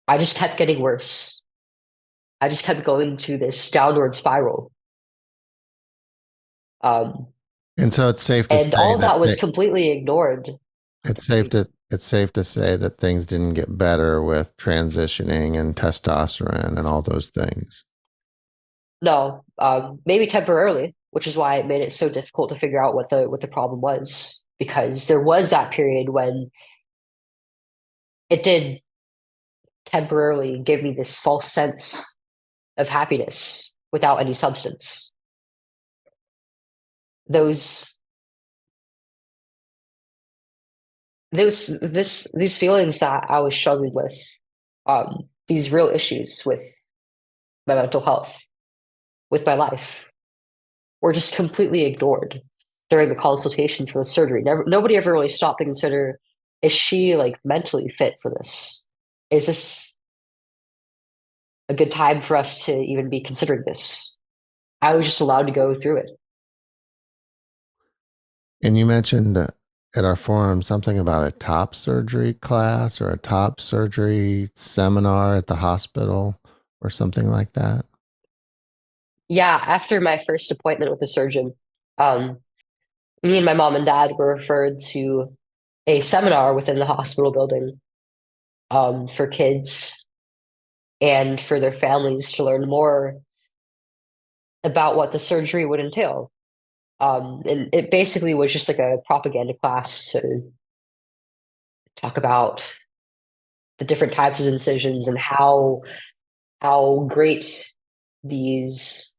I just kept getting worse. I just kept going to this downward spiral. Um, And so it's safe to and say all of that that was completely ignored. it's safe to say that things didn't get better with transitioning and testosterone and all those things. No, maybe temporarily, which is why it made it so difficult to figure out what the problem was. Because there was that period when it did temporarily give me this false sense of happiness without any substance. Those these feelings that I was struggling with, these real issues with my mental health, with my life, were just completely ignored during the consultations for the surgery. Nobody ever really stopped to consider, is she like mentally fit for this? Is this a good time for us to even be considering this? I was just allowed to go through it. And you mentioned at our forum something about a top surgery class or a top surgery seminar at the hospital or something like that. Yeah, after my first appointment with the surgeon, um, me and my mom and dad were referred to a seminar within the hospital building, for kids and for their families to learn more about what the surgery would entail. And it basically was just like a propaganda class to talk about the different types of incisions and how great these,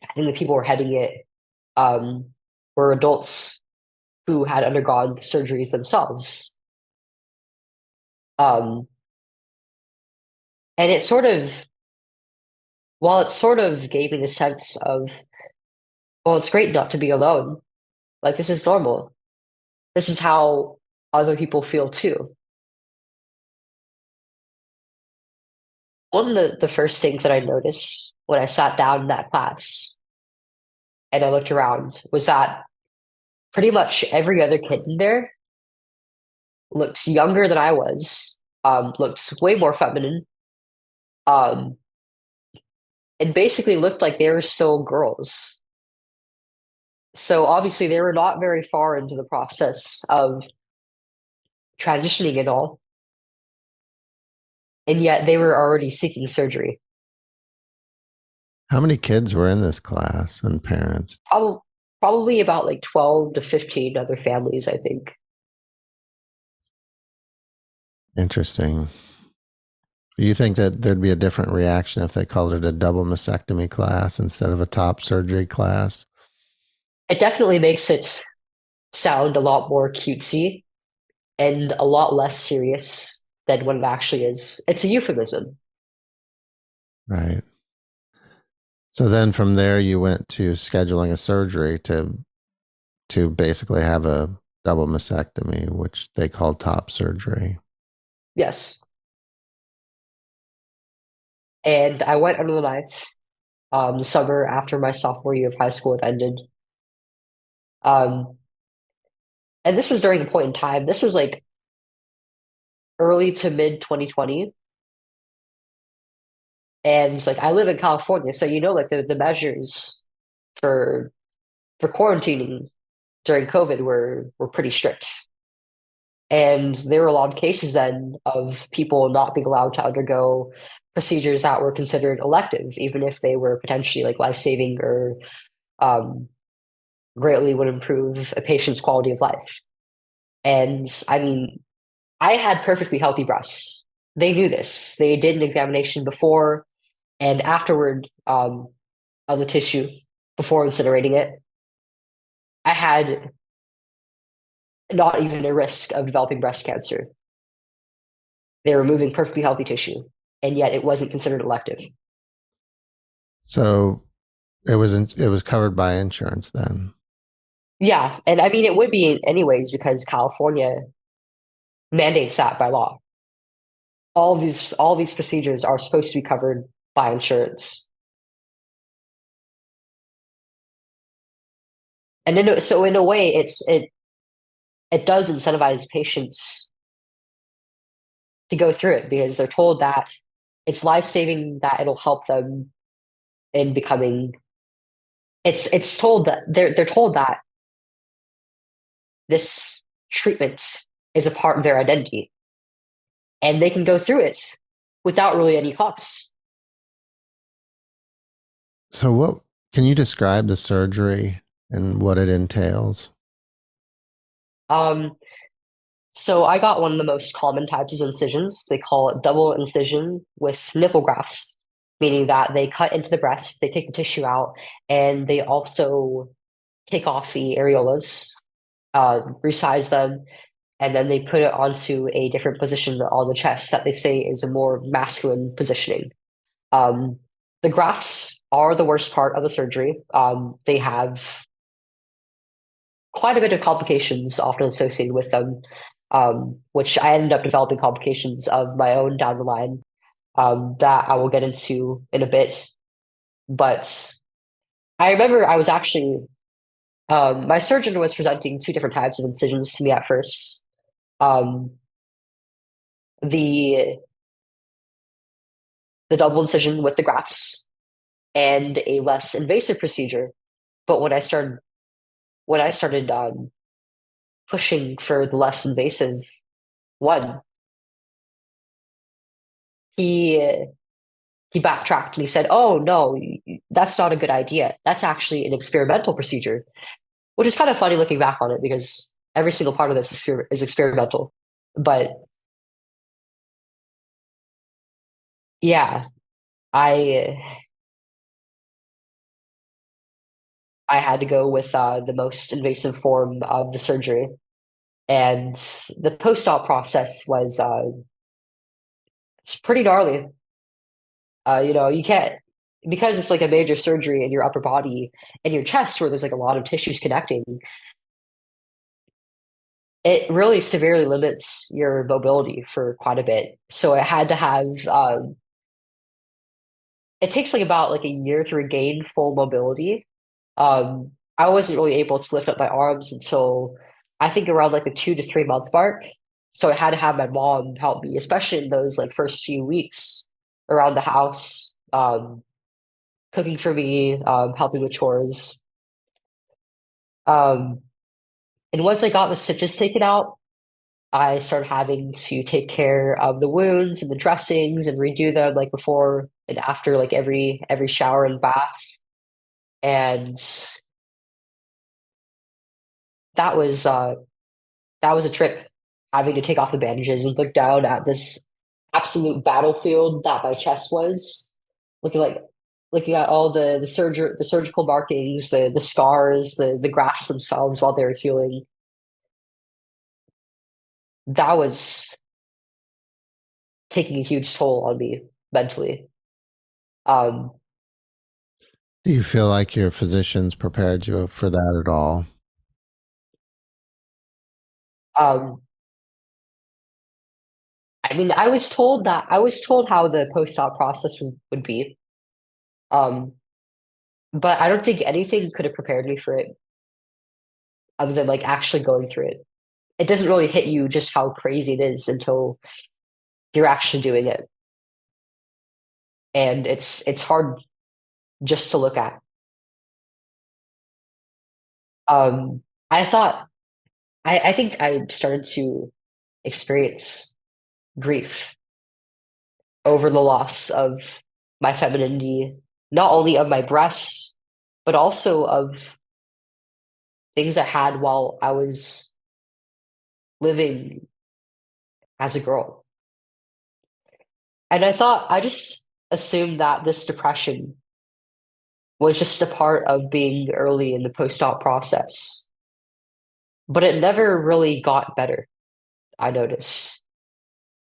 I think the people were heading it, um, were adults who had undergone surgeries themselves. Um, and it sort of, while it sort of gave me the sense of, well, it's great not to be alone. Like, this is normal. This is how other people feel too. One of the first things that I noticed when I sat down in that class and I looked around was that pretty much every other kid in there looked younger than I was, looked way more feminine, um, and basically looked like they were still girls. So obviously they were not very far into the process of transitioning at all, and yet they were already seeking surgery. How many kids were in this class and parents? Probably probably about like 12 to 15 other families, I think. Interesting. Do you think that there'd be a different reaction if they called it a double mastectomy class instead of a top surgery class? It definitely makes it sound a lot more cutesy and a lot less serious than what it actually is. It's a euphemism. Right. So then from there you went to scheduling a surgery to basically have a double mastectomy, which they call top surgery. Yes. And I went under the knife, the summer after my sophomore year of high school had ended. Um, and this was during a point in time. This was like early to mid 2020. And like I live in California, so like the measures for quarantining during COVID were pretty strict. And there were a lot of cases then of people not being allowed to undergo procedures that were considered elective, even if they were potentially like life-saving or um, greatly would improve a patient's quality of life. And I mean, I had perfectly healthy breasts. They knew this. They did an examination before and afterward of the tissue before incinerating it. I had not even a risk of developing breast cancer. They were removing perfectly healthy tissue, and yet it wasn't considered elective. So it was covered by insurance then. Yeah, and I mean it would be anyways because California mandates that by law. All these procedures are supposed to be covered by insurance. And then so in a way it does incentivize patients to go through it because they're told that it's life-saving, that it'll help them in becoming it's told that they're told that this treatment is a part of their identity and they can go through it without really any costs. So what can you describe the surgery and what it entails? Um, so I got one of the most common types of incisions. They call it double incision with nipple grafts, meaning that they cut into the breast, they take the tissue out, and they also take off the areolas, resize them, and then they put it onto a different position on the chest that they say is a more masculine positioning. Um, the grafts are the worst part of the surgery. They have quite a bit of complications often associated with them, which I ended up developing complications of my own down the line that I will get into in a bit. But I remember I was actually, my surgeon was presenting two different types of incisions to me at first. Um, the the double incision with the grafts and a less invasive procedure. But when I started pushing for the less invasive one, he he backtracked and he said, "Oh no, that's not a good idea. That's actually an experimental procedure," which is kind of funny looking back on it because every single part of this is experimental. But yeah, I I had to go with the most invasive form of the surgery, and the post-op process was it's pretty gnarly. You can't because it's like a major surgery in your upper body and your chest where there's like a lot of tissues connecting. It really severely limits your mobility for quite a bit. So I had to have it takes like about like a year to regain full mobility. I wasn't really able to lift up my arms until I think around like the 2 to 3 month mark. So I had to have my mom help me, especially in those like first few weeks around the house, cooking for me, helping with chores. Um, and once I got the stitches taken out, I started having to take care of the wounds and the dressings and redo them like before and after like every shower and bath. And that was uh that was a trip having to take off the bandages and look down at this absolute battlefield that my chest was, looking like looking at all the surgical markings, the scars, the grafts themselves while they were healing. That was taking a huge toll on me mentally. Um, Do you feel like your physicians prepared you for that at all? um, I mean, I was told how the post-op process would be, um, but I don't think anything could have prepared me for it other than like actually going through it. it doesn't really hit you just how crazy it is until you're actually doing it. And it's hard just to look at. Um, I thought I think I started to experience grief over the loss of my femininity, not only of my breasts, but also of things I had while I was living as a girl. And I thought I just assumed that this depression was just a part of being early in the post-op process. But it never really got better, I noticed.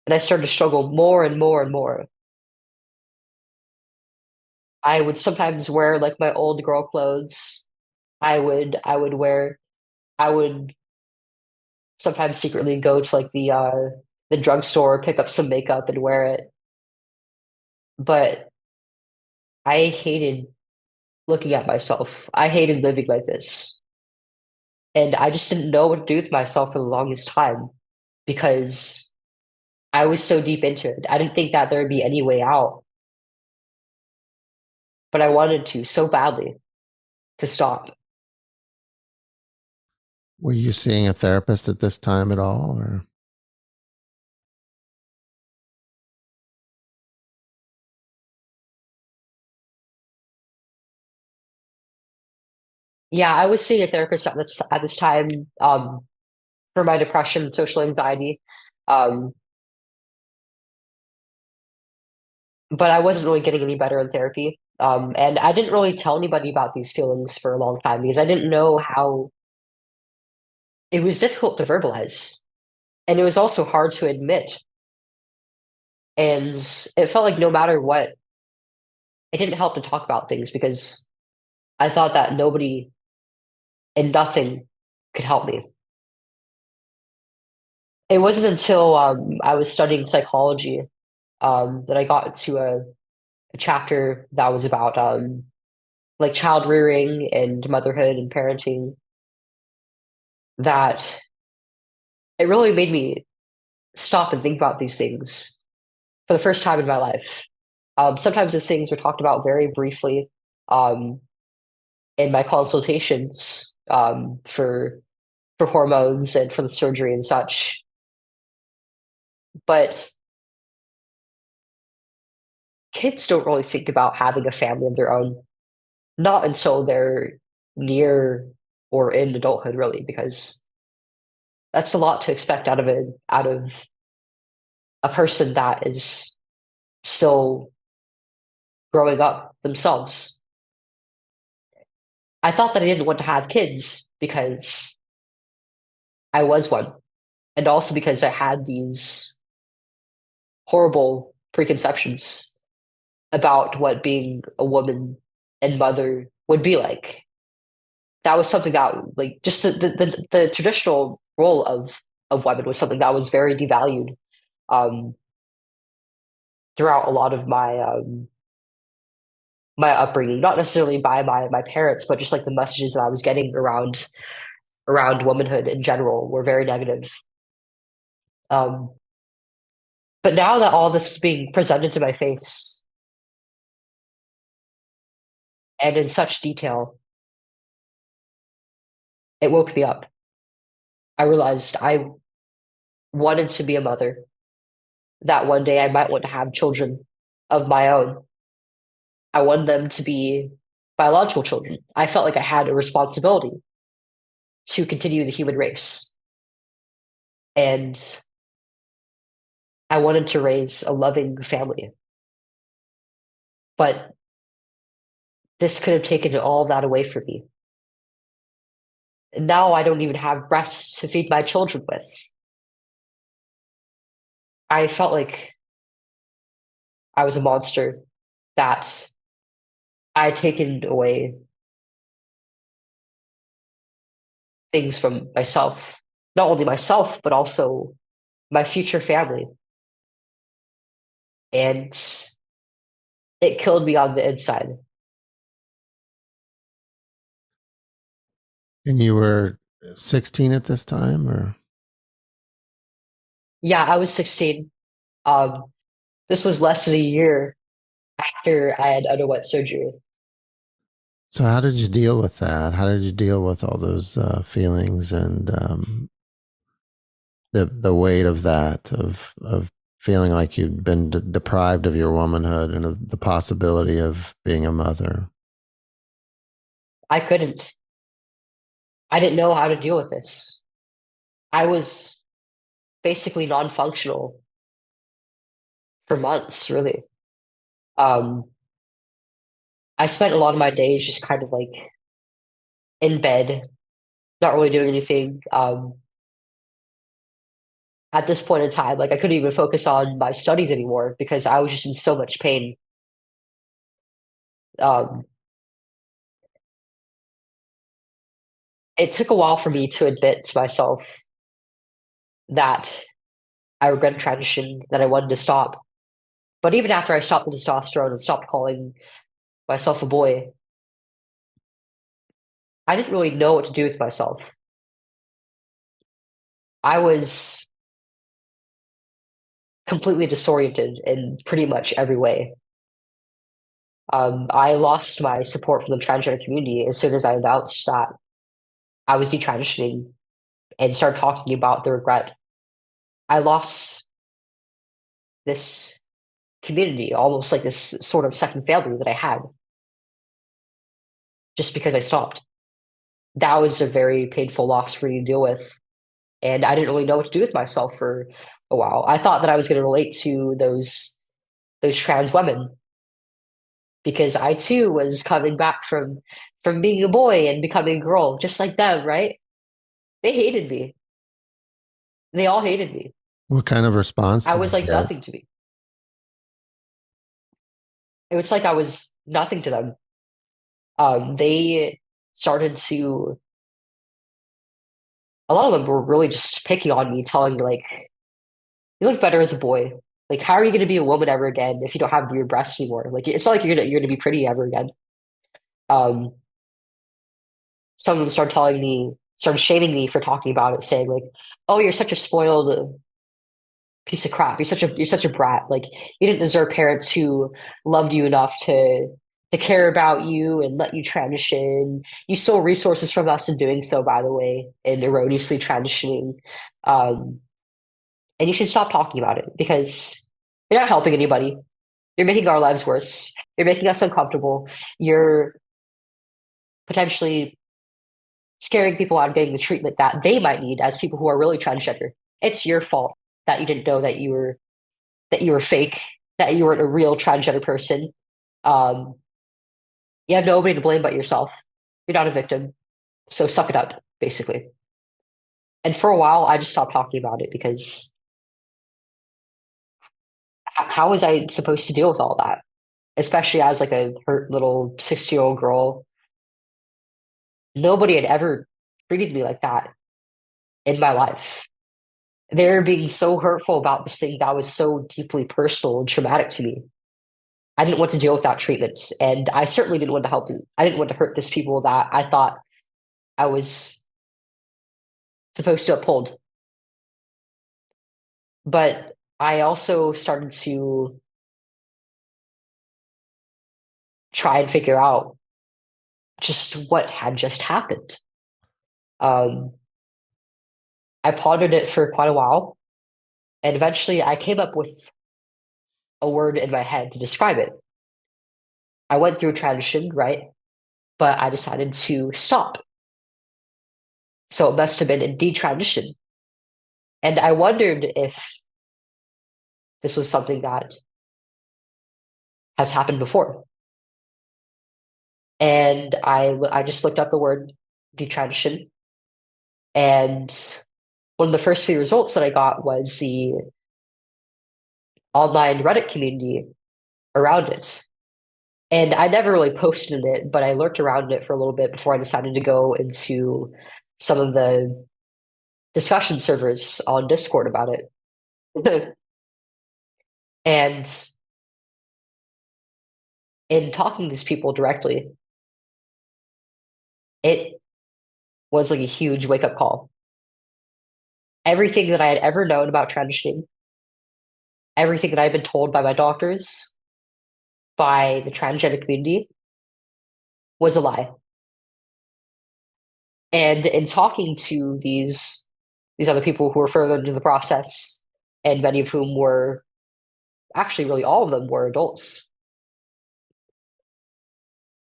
And I started to struggle more and more and more. I would sometimes wear like my old girl clothes. I would wear I would sometimes secretly go to like the drugstore, pick up some makeup and wear it. But I hated looking at myself. I hated living like this. And I just didn't know what to do with myself for the longest time because I was so deep into it. I didn't think that there would be any way out, but I wanted to so badly to stop. Were you seeing a therapist at this time at all, or? Yeah, I was seeing a therapist at this time for my depression and social anxiety. Um, but I wasn't really getting any better in therapy. And I didn't really tell anybody about these feelings for a long time because I didn't know how it was difficult to verbalize. And it was also hard to admit. And it felt like no matter what, it didn't help to talk about things because I thought that nobody and nothing could help me. It wasn't until I was studying psychology that I got to a chapter that was about like child rearing and motherhood and parenting that it really made me stop and think about these things for the first time in my life. Sometimes those things were talked about very briefly um, in my consultations for hormones and for the surgery and such. But kids don't really think about having a family of their own, not until they're near or in adulthood, really, because that's a lot to expect out of a person that is still growing up themselves. I thought that I didn't want to have kids because I was one, and also because I had these horrible preconceptions about what being a woman and mother would be like. That was something that, like, just the traditional role of women was something that was very devalued um, throughout a lot of my upbringing, not necessarily by my parents, but just like the messages that I was getting around womanhood in general were very negative. Um, but now that all this is being presented to my face and in such detail, it woke me up. I realized I wanted to be a mother, that one day I might want to have children of my own. I wanted them to be biological children. I felt like I had a responsibility to continue the human race. And I wanted to raise a loving family. But this could have taken all that away from me. And now I don't even have breasts to feed my children with. I felt like I was a monster that I had taken away things from myself, not only myself, but also my future family. And it killed me on the inside. And you were 16 at this time, or? Yeah, I was 16. Um, this was less than a year after I had underwent surgery. So, how did you deal with that? How did you deal with all those feelings and the weight of that of feeling like you'd been deprived of your womanhood and of the possibility of being a mother? I couldn't. I didn't know how to deal with this. I was basically non-functional for months, really. Um, I spent a lot of my days just kind of like in bed, not really doing anything. At this point in time, like I couldn't even focus on my studies anymore because I was just in so much pain. Um, it took a while for me to admit to myself that I regret transition, that I wanted to stop. But even after I stopped the testosterone and stopped calling myself a boy, I didn't really know what to do with myself. I was completely disoriented in pretty much every way. I lost my support from the transgender community as soon as I announced that I was detransitioning and started talking about the regret. I lost this community, almost like this sort of second family that I had, just because I stopped. That was a very painful loss for me to deal with. And I didn't really know what to do with myself for a while. I thought that I was going to relate to those trans women because I too was coming back from being a boy and becoming a girl, just like them, right? They hated me. They all hated me. What kind of response I did was you like get? nothing to me. It was like I was nothing to them. They started to. A lot of them were really just picking on me, telling me like, "You look better as a boy. Like, how are you going to be a woman ever again if you don't have your breasts anymore? Like, it's not like you're gonna be pretty ever again." Um, some of them started shaming me for talking about it, saying like, "Oh, you're such a spoiled piece of crap. You're such a brat. Like you didn't deserve parents who loved you enough to care about you and let you transition. You stole resources from us in doing so, by the way, and erroneously transitioning. Um, and you should stop talking about it because you're not helping anybody. You're making our lives worse. You're making us uncomfortable. You're potentially scaring people out of getting the treatment that they might need as people who are really transgender. It's your fault that you didn't know that you were fake, that you weren't a real transgender person. Um, you have nobody to blame but yourself. You're not a victim, so suck it up, basically." And for a while, I just stopped talking about it because how was I supposed to deal with all that? Especially as like a hurt little 60-year-old girl. Nobody had ever treated me like that in my life. They're being so hurtful about this thing that was so deeply personal and traumatic to me. I didn't want to deal with that treatment, and I certainly didn't want to help. I didn't want to hurt these people that I thought I was supposed to uphold. But I also started to try and figure out just what had just happened. Um, I pondered it for quite a while, and eventually I came up with a word in my head to describe it. I went through a transition, right? But I decided to stop. So it must have been a detransition. And I wondered if this was something that has happened before. And I just looked up the word detransition, and one of the first few results that I got was the online Reddit community around it. And I never really posted in it, but I lurked around it for a little bit before I decided to go into some of the discussion servers on Discord about it. And in talking to these people directly, it was like a huge wake up call. everything that I had ever known about transitioning, everything that I had been told by my doctors, by the transgender community, was a lie. And in talking to these other people who were further into the process, and many of whom were actually really all of them were adults,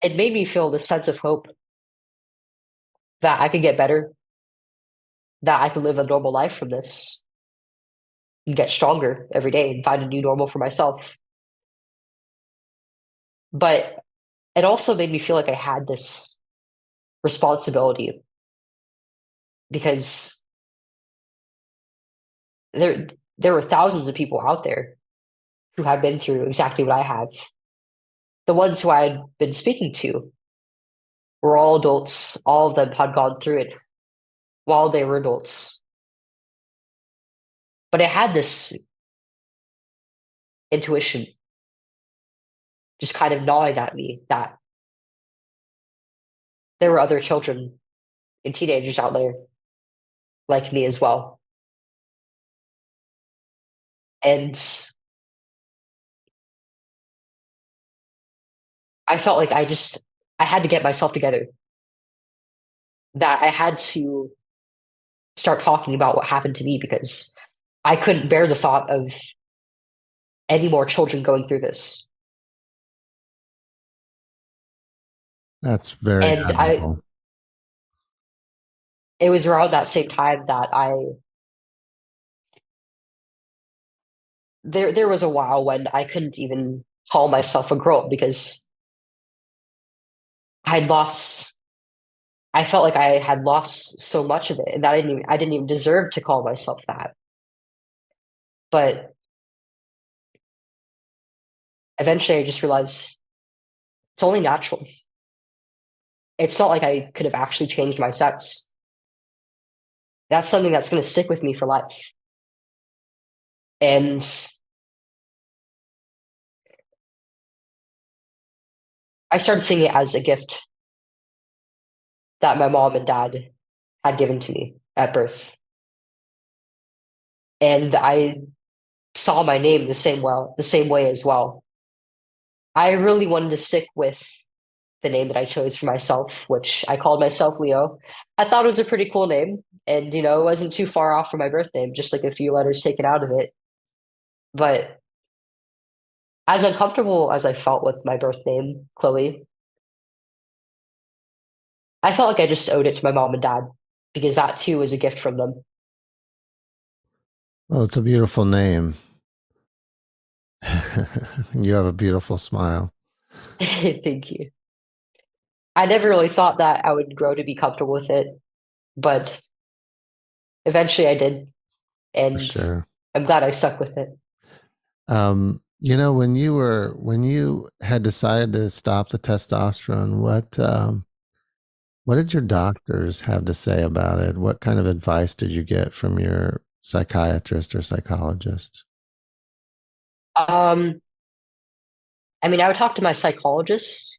it made me feel this sense of hope that I could get better, that I could live a normal life from this and get stronger every day and find a new normal for myself. But it also made me feel like I had this responsibility because there there were thousands of people out there who have been through exactly what I have. The ones who I had been speaking to were all adults. All of them had gone through it while they were adults. But I had this intuition just kind of gnawing at me that there were other children and teenagers out there like me as well. And I felt like I had to get myself together, that I had to start talking about what happened to me because I couldn't bear the thought of any more children going through this. That's very And admirable. it was around that same time that there was a while when I couldn't even call myself a girl because I had lost I felt like I had lost so much of it and that I didn't even deserve to call myself that. But eventually I just realized it's only natural. It's not like I could have actually changed my sex. That's something that's going to stick with me for life. And I started seeing it as a gift that my mom and dad had given to me at birth. And I saw my name the same way as well. I really wanted to stick with the name that I chose for myself, which I called myself Leo. I thought it was a pretty cool name, and it wasn't too far off from my birth name, just like a few letters taken out of it. But as uncomfortable as I felt with my birth name, Chloe, I felt like I just owed it to my mom and dad because that too was a gift from them. Well, it's a beautiful name. You have a beautiful smile. Thank you. I never really thought that I would grow to be comfortable with it, but eventually I did, For and sure. I'm glad I stuck with it. When you had decided to stop the testosterone, what did your doctors have to say about it? What kind of advice did you get from your psychiatrist or psychologist? Um, I mean, I would talk to my psychologist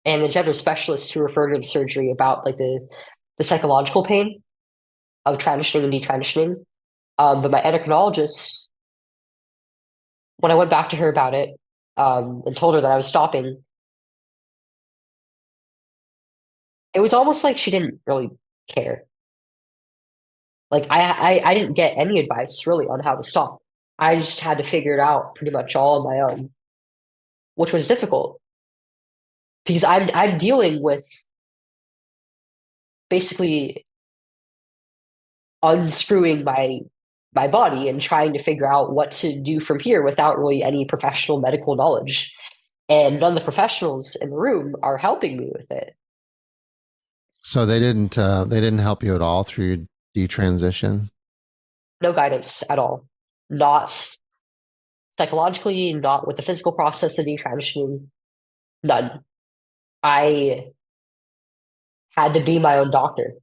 and the gender specialist who referred to the surgery about like the psychological pain of transitioning and detransitioning. But my endocrinologist, when I went back to her about it, and told her that I was stopping, it was almost like she didn't really care. Like I didn't get any advice really on how to stop. I just had to figure it out pretty much all on my own, which was difficult because I'm dealing with basically unscrewing my body and trying to figure out what to do from here without really any professional medical knowledge. And none of the professionals in the room are helping me with it. So they didn't help you at all through your detransition? No guidance at all. Not psychologically, not with the physical process of detransitioning. None. I had to be my own doctor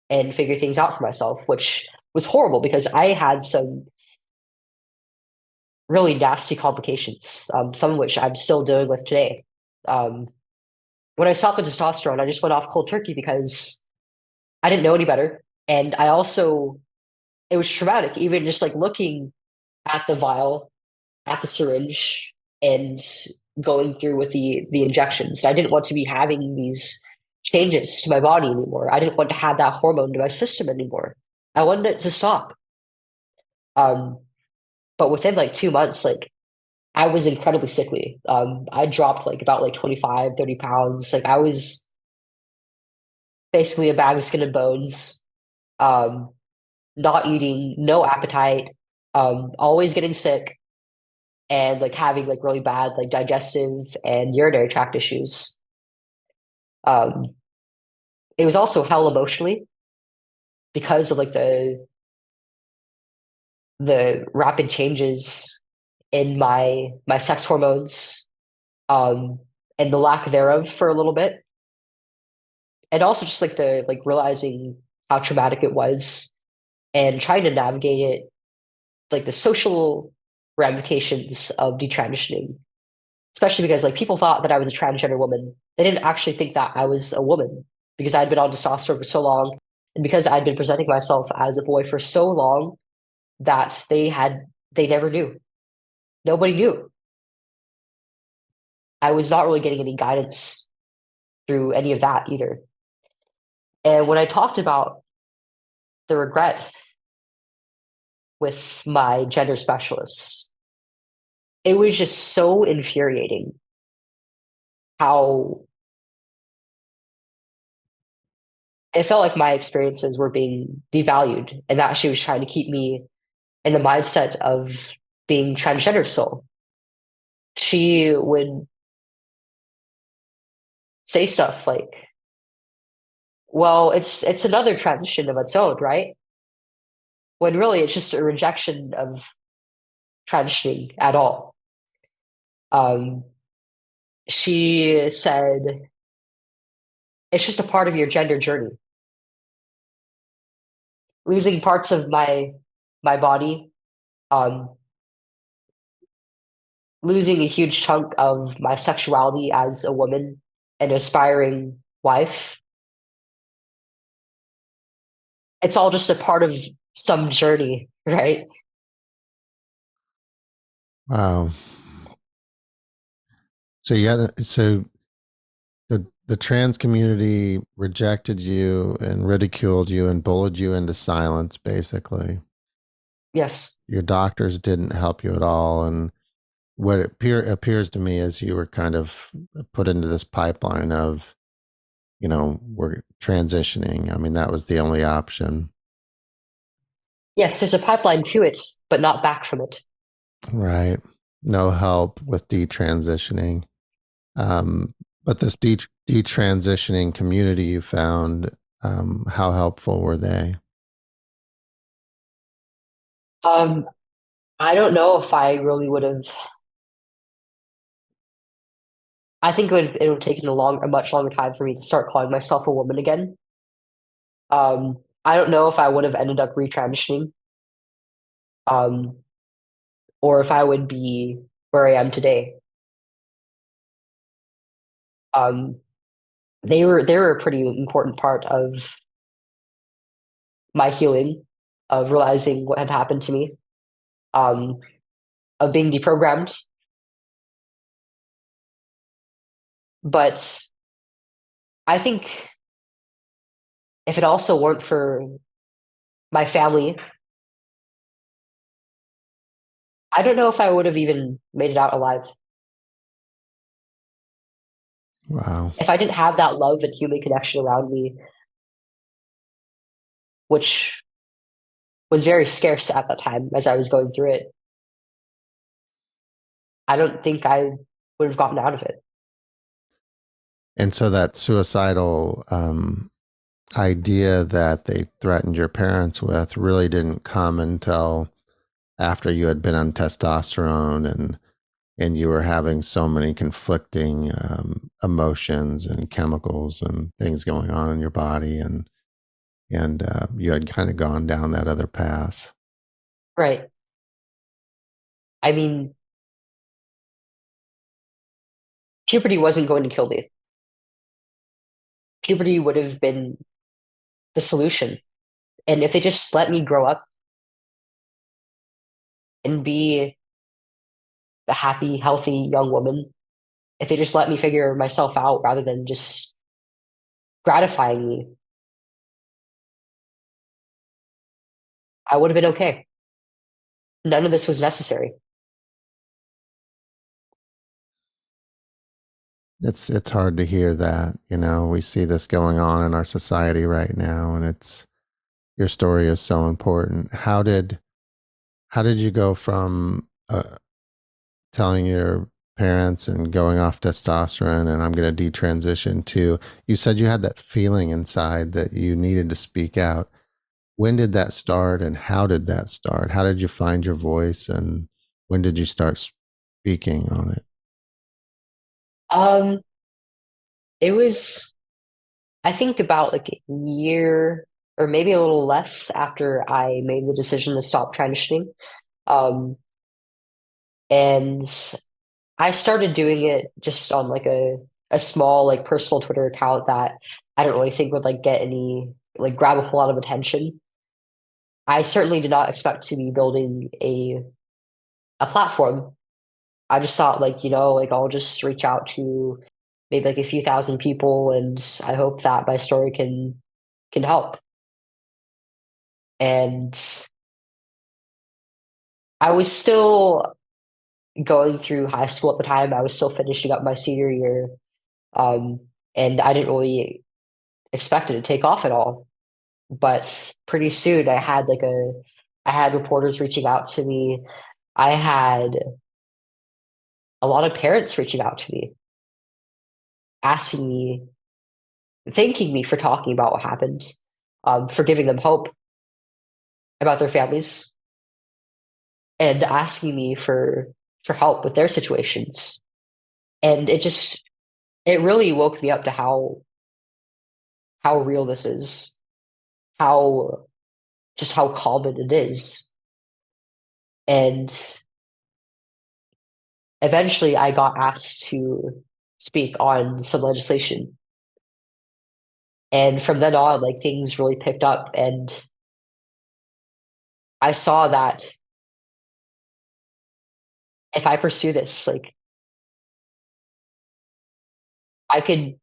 and figure things out for myself, which was horrible because I had some really nasty complications, some of which I'm still dealing with today. Um, when I stopped the testosterone, I just went off cold turkey because I didn't know any better. And I also it was traumatic, even just like looking at the vial, at the syringe, and going through with the injections. I didn't want to be having these changes to my body anymore. I didn't want to have that hormone to my system anymore. I wanted it to stop. Um, but within like 2 months, like I was incredibly sickly. I dropped like about like 25, 30 pounds. Like I was basically a bag of skin and bones. Um, not eating, no appetite, always getting sick, and like having like really bad like digestive and urinary tract issues. Um, it was also hell emotionally because of like the rapid changes in my sex hormones, um, and the lack thereof for a little bit, and also just like the like realizing how traumatic it was and trying to navigate it, like the social ramifications of detransitioning, especially because like people thought that I was a transgender woman. They didn't actually think that I was a woman because I'd been on testosterone for so long, and because I'd been presenting myself as a boy for so long that they never knew. Nobody knew. I was not really getting any guidance through any of that either. And when I talked about the regret with my gender specialists, it was just so infuriating how it felt like my experiences were being devalued and that she was trying to keep me in the mindset of being transgender soul. She would say stuff like, well, it's another transition of its own, right? When really it's just a rejection of transitioning at all. Um, she said, it's just a part of your gender journey. Losing parts of my body, um, losing a huge chunk of my sexuality as a woman, an aspiring wife. It's all just a part of some journey, right? Wow. So the trans community rejected you and ridiculed you and bullied you into silence, basically. Yes. Your doctors didn't help you at all, and what appears to me is you were kind of put into this pipeline of, we're transitioning. I mean, that was the only option. Yes, there's a pipeline to it, but not back from it. Right. No help with detransitioning. Um, but this detransitioning community you found, how helpful were they? Um, I don't know if I really would have. I think it would have taken a much longer time for me to start calling myself a woman again. I don't know if I would have ended up retransitioning, um, or if I would be where I am today. Um, they were a pretty important part of my healing, of realizing what had happened to me, um, of being deprogrammed. But I think if it also weren't for my family, I don't know if I would have even made it out alive. Wow. If I didn't have that love and human connection around me, which was very scarce at that time as I was going through it, I don't think I would have gotten out of it. And so that suicidal idea that they threatened your parents with really didn't come until after you had been on testosterone and you were having so many conflicting emotions and chemicals and things going on in your body, and you had kind of gone down that other path. Right. I mean, puberty wasn't going to kill me. Puberty would have been the solution. And if they just let me grow up, and be a happy, healthy young woman if they just let me figure myself out rather than just gratifying me. I would have been okay. None of this was necessary. It's hard to hear that. We see this going on in our society right now, and it's your story is so important. How did you go from telling your parents and going off testosterone and I'm going to detransition to you said you had that feeling inside that you needed to speak out. When did that start and how did that start? How did you find your voice and when did you start speaking on it? Um, it was, I think, about like a year or maybe a little less after I made the decision to stop transitioning. Um, and I started doing it just on like a small like personal Twitter account that I don't really think would like get any like grab a whole lot of attention. I certainly did not expect to be building a platform. I just thought like, like I'll just reach out to maybe like a few thousand people and I hope that my story can help. And I was still going through high school at the time. I was still finishing up my senior year. Um, and I didn't really expect it to take off at all. But pretty soon I had reporters reaching out to me. I had a lot of parents reaching out to me, asking me, thanking me for talking about what happened, for giving them hope about their families, and asking me for help with their situations. And it really woke me up to how real this is, how just how common it is. And eventually I got asked to speak on some legislation. And from then on, like things really picked up and I saw that if I pursue this, like I could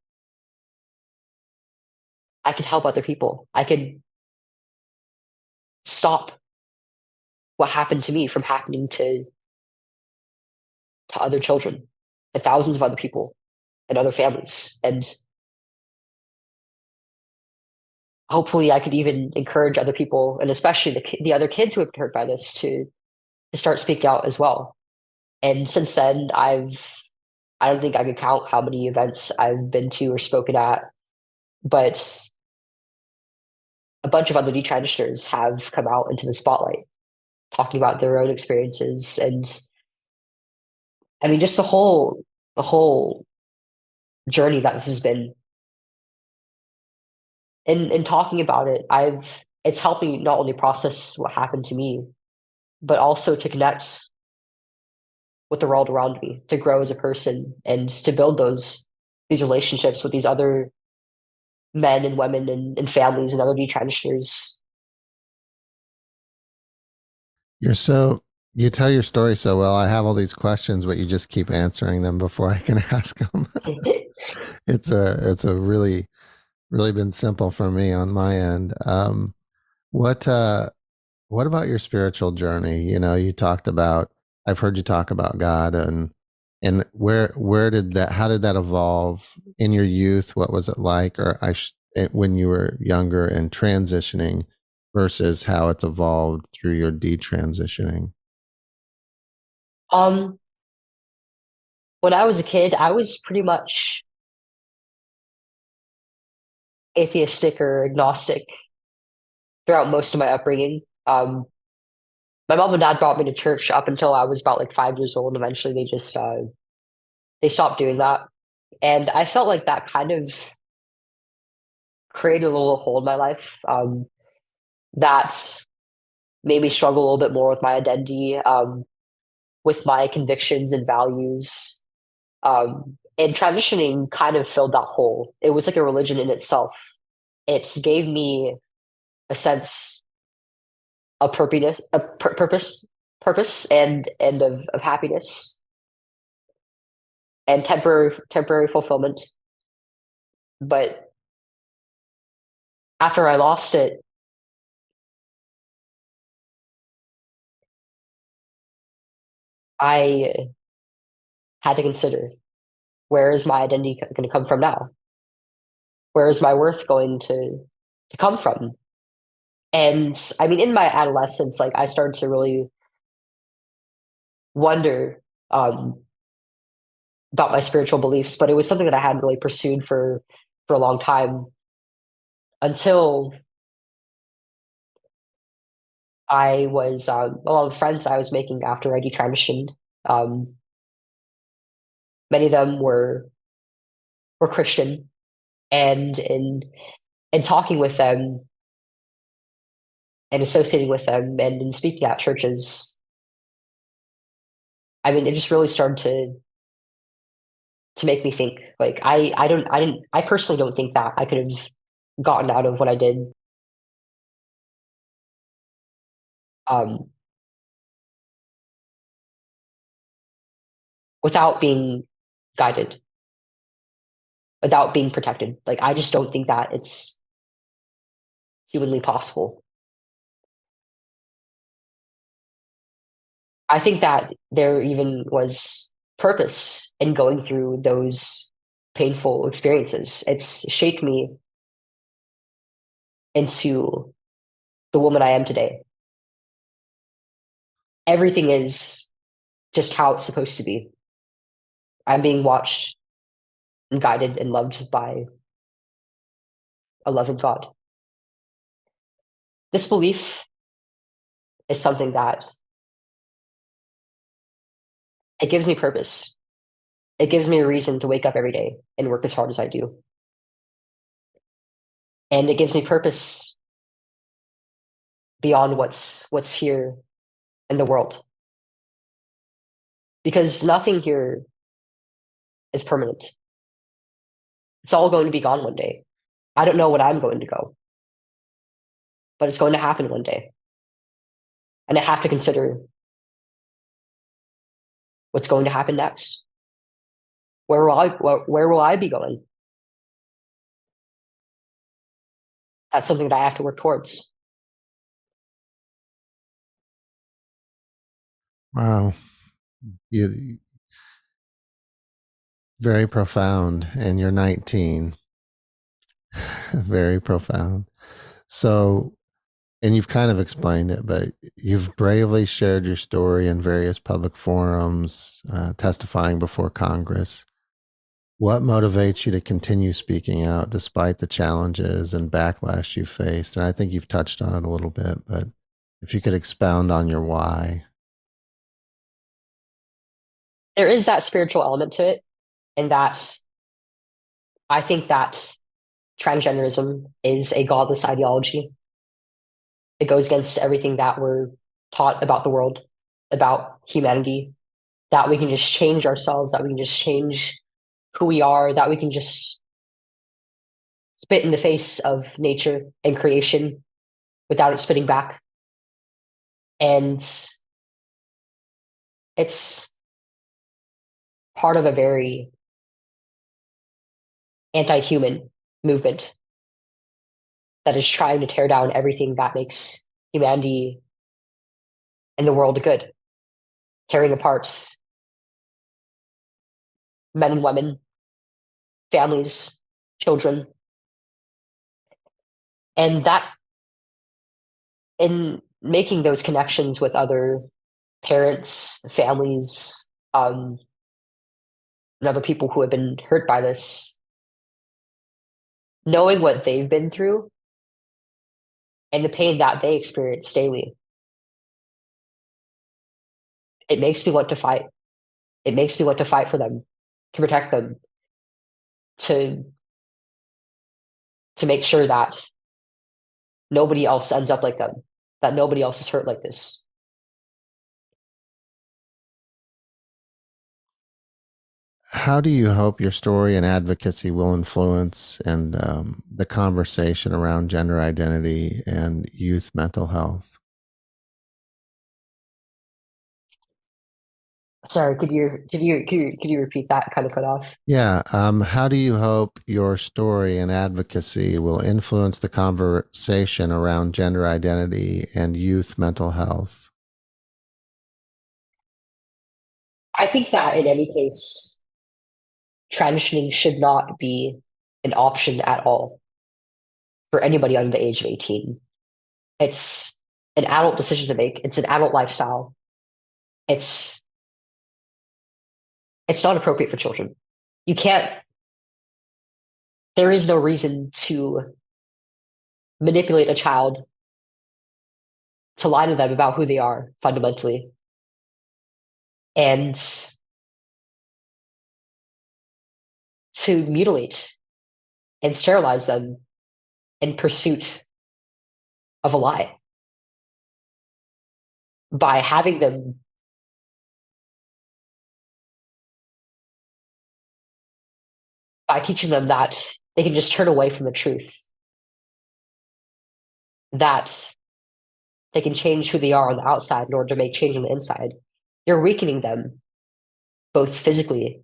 I could help other people. I could stop what happened to me from happening to other children and thousands of other people and other families. And hopefully I could even encourage other people and especially the other kids who have been hurt by this to start speaking out as well. And since then I don't think I could count how many events I've been to or spoken at, but a bunch of other detransitioners have come out into the spotlight talking about their own experiences. And I mean, just the whole journey that this has been in talking about it, it's helped me not only process what happened to me, but also to connect with the world around me, to grow as a person and to build these relationships with these other men and women and families and other detransitioners. You're so you tell your story so well. I have all these questions, but you just keep answering them before I can ask them. It's a really been simple for me on my end. What what about your spiritual journey? You talked about I've heard you talk about God and where did that how did that evolve in your youth? What was it like when you were younger and transitioning versus how it's evolved through your detransitioning? um, when I was a kid, I was pretty much atheistic or agnostic throughout most of my upbringing. My mom and dad brought me to church up until I was about like 5 years old. Eventually, they stopped doing that, and I felt like that kind of created a little hole in my life that made me struggle a little bit more with my identity, with my convictions and values. And transitioning kind of filled that hole. It was like a religion in itself. It gave me a sense of purpose, purpose and of happiness and temporary fulfillment. But after I lost it, I had to consider, where is my identity going to come from now? Where is my worth going to come from? And I mean, in my adolescence, like I started to really wonder um, about my spiritual beliefs, but it was something that I hadn't really pursued for a long time until I was a lot of friends that I was making after I detransitioned. Um, Many of them were Christian, and in talking with them and associating with them and in speaking at churches, I mean, it just really started to make me think. Like I personally don't think that I could have gotten out of what I did um, without being guided, without being protected. Like I just don't think that it's humanly possible. I think that there even was purpose in going through those painful experiences. It's shaped me into the woman I am today. Everything is just how it's supposed to be. I'm being watched and guided and loved by a loving God. This belief is something that it gives me purpose. It gives me a reason to wake up every day and work as hard as I do. And it gives me purpose beyond what's here in the world. Because nothing here is permanent. It's all going to be gone one day. I don't know when I'm going to go, but it's going to happen one day. And I have to consider what's going to happen next. Where will I be going? That's something that I have to work towards. Wow. You, very profound. And you're 19. Very profound. So, and you've kind of explained it, but you've bravely shared your story in various public forums, testifying before Congress. What motivates you to continue speaking out despite the challenges and backlash you faced? And I think you've touched on it a little bit, but if you could expound on your why. There is that spiritual element to it, and that I think that transgenderism is a godless ideology. It goes against everything that we're taught about the world, about humanity, that we can just change ourselves, that we can just change who we are, that we can just spit in the face of nature and creation without it spitting back. And it's part of a very anti-human movement that is trying to tear down everything that makes humanity and the world good, tearing apart men and women, families, children. And that, in making those connections with other parents, families, and other people who have been hurt by this, knowing what they've been through and the pain that they experience daily, it makes me want to fight. It makes me want to fight for them, to protect them, to make sure that nobody else ends up like them, that nobody else is hurt like this. How do you hope your story and advocacy will influence and the conversation around gender identity and youth mental health? Sorry, could you repeat that? Kind of cut off. Yeah. How do you hope your story and advocacy will influence the conversation around gender identity and youth mental health? I think that in any case, transitioning should not be an option at all for anybody under the age of 18. It's an adult decision to make. It's an adult lifestyle. It's it's not appropriate for children. You can't. There is no reason to manipulate a child to lie to them about who they are fundamentally, and to mutilate and sterilize them in pursuit of a lie by having them by teaching them that they can just turn away from the truth, that they can change who they are on the outside in order to make change on the inside. You're weakening them both physically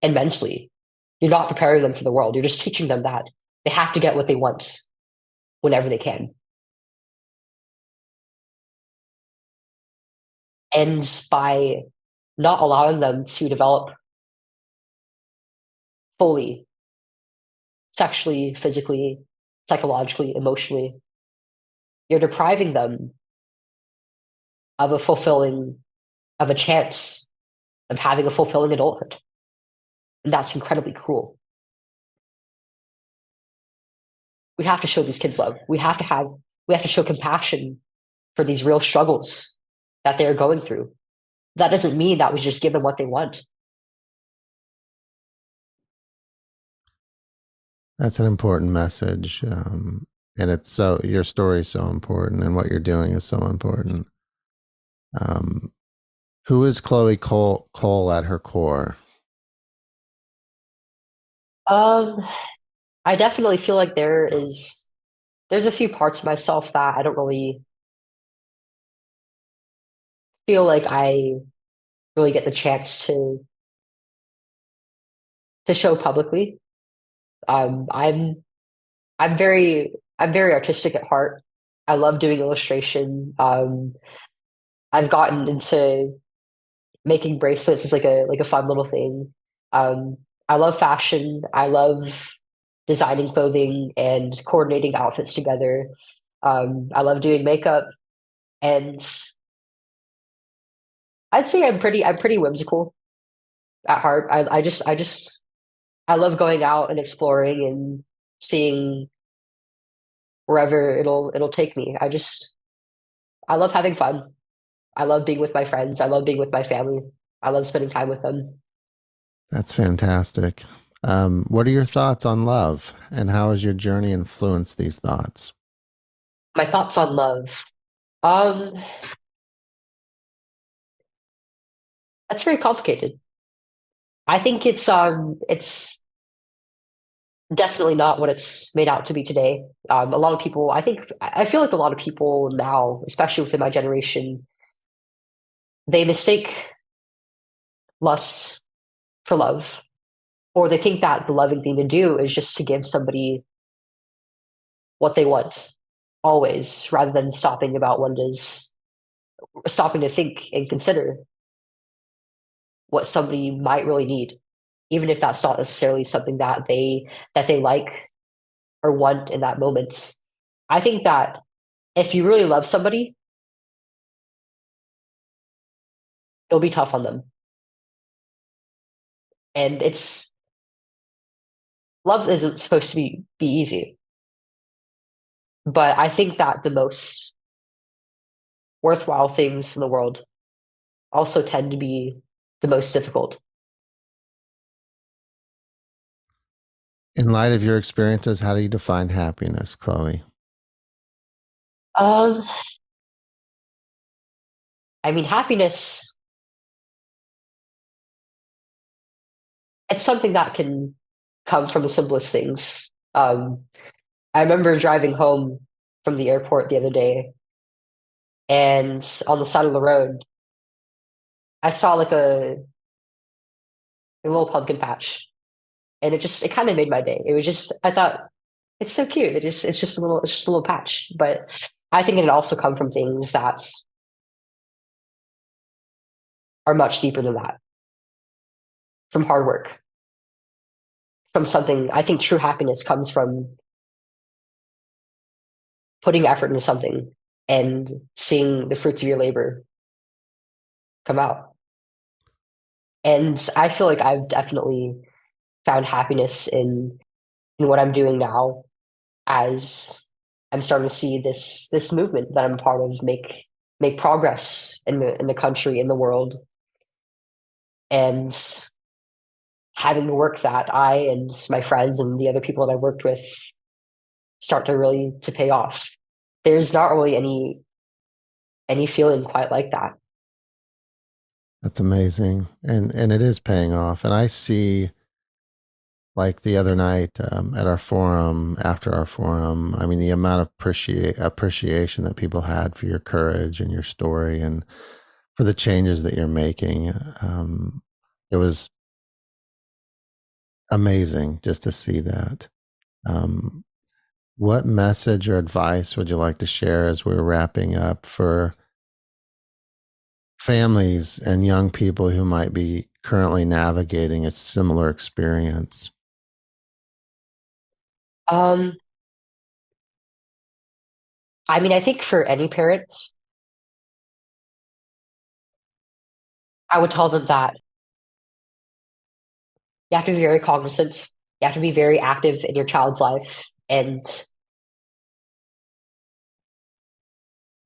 and mentally. You're not preparing them for the world. You're just teaching them that they have to get what they want whenever they can. And by not allowing them to develop fully, sexually, physically, psychologically, emotionally, you're depriving them of a fulfilling, of a chance of having a fulfilling adulthood. And that's incredibly cruel. We have to show these kids love. We have to show compassion for these real struggles that they're going through. That doesn't mean that we just give them what they want. That's an important message. And it's so, your story is so important and what you're doing is so important. Um, who is Chloe Cole at her core? Um, I definitely feel like there's a few parts of myself that I don't really feel like I really get the chance to show publicly. Um, I'm I'm very artistic at heart. I love doing illustration. I've gotten into making bracelets is like a fun little thing. Um, I love fashion. I love designing clothing and coordinating outfits together. I love doing makeup, and I'd say I'm pretty whimsical at heart. I love going out and exploring and seeing wherever it'll take me. I love having fun. I love being with my friends. I love being with my family. I love spending time with them. That's fantastic. What are your thoughts on love and how has your journey influenced these thoughts? My thoughts on love. Um, that's very complicated. I think it's definitely not what it's made out to be today. A lot of people, I feel like a lot of people now, especially within my generation, they mistake lust for love, or they think that the loving thing to do is just to give somebody what they want always, rather than stopping to think and consider what somebody might really need, even if that's not necessarily something that they like or want in that moment. I think that if you really love somebody, it'll be tough on them. And it's love isn't supposed to be easy. But I think that the most worthwhile things in the world also tend to be the most difficult. In light of your experiences, how do you define happiness, Chloe? Um, I mean, happiness, it's something that can come from the simplest things. I remember driving home from the airport the other day, and on the side of the road, I saw like a little pumpkin patch, and it kind of made my day. It was just I thought it's so cute. It's just a little patch, but I think it can also come from things that are much deeper than that, from hard work, from something. I think true happiness comes from putting effort into something and seeing the fruits of your labor come out. And I feel like I've definitely found happiness in what I'm doing now as I'm starting to see this movement that I'm a part of make progress in the country, in the world, and having the work that I and my friends and the other people that I worked with start to really to pay off. There's not really any feeling quite like that. That's amazing. And it is paying off. And I see, like the other night at our forum, after our forum, I mean, the amount of appreciation that people had for your courage and your story and for the changes that you're making. It was amazing just to see that. Um, what message or advice would you like to share as we're wrapping up for families and young people who might be currently navigating a similar experience? Um, I mean, I think for any parents, I would tell them that you have to be very cognizant. You have to be very active in your child's life and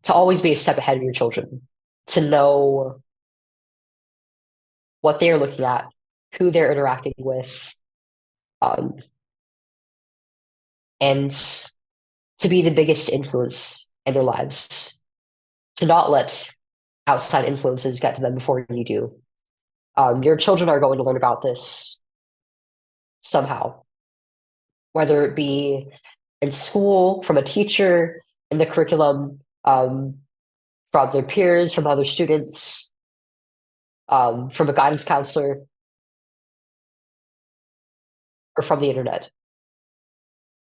to always be a step ahead of your children, to know what they're looking at, who they're interacting with, um, and to be the biggest influence in their lives, to not let outside influences get to them before you do. Your children are going to learn about this somehow, whether it be in school, from a teacher, in the curriculum, from their peers, from other students, from a guidance counselor, or from the internet.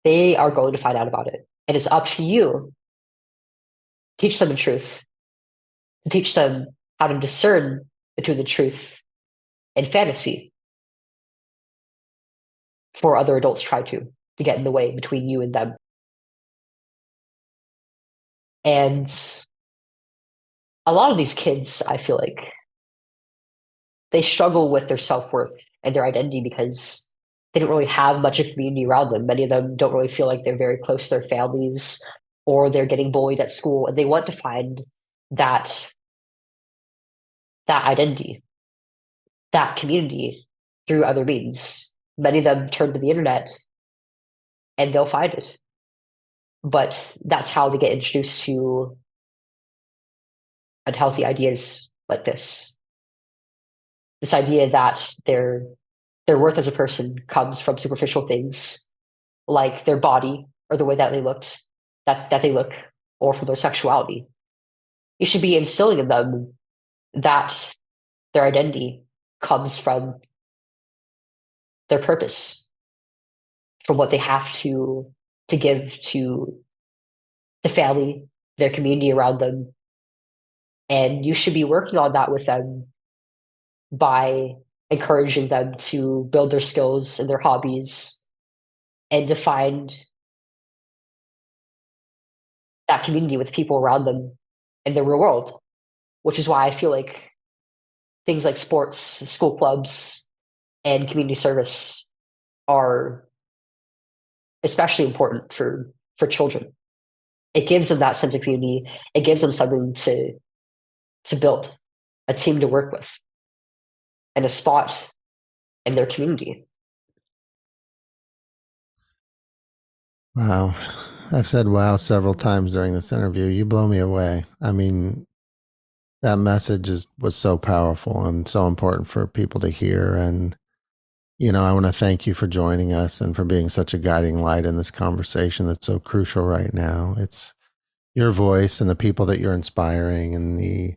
They are going to find out about it. And it's up to you to teach them the truth, to teach them how to discern between the truth and fantasy before other adults try to get in the way between you and them. And a lot of these kids, I feel like, they struggle with their self-worth and their identity because they don't really have much of a community around them. Many of them don't really feel like they're very close to their families or they're getting bullied at school and they want to find that that identity, that community through other means. Many of them turn to the internet and they'll find it. But that's how they get introduced to unhealthy ideas like this idea that their worth as a person comes from superficial things like their body or the way that that they look, or from their sexuality. You should be instilling in them that their identity comes from their purpose, from what they have to give to the family, their community around them. And you should be working on that with them by encouraging them to build their skills and their hobbies and to find that community with people around them in the real world, which is why I feel like things like sports, school clubs, and community service are especially important for children. It gives them that sense of community. It gives them something to build, a team to work with, and a spot in their community. Wow. I've said wow several times during this interview. You blow me away. I mean, that message was so powerful and so important for people to hear. And, I want to thank you for joining us and for being such a guiding light in this conversation that's so crucial right now. It's your voice and the people that you're inspiring and the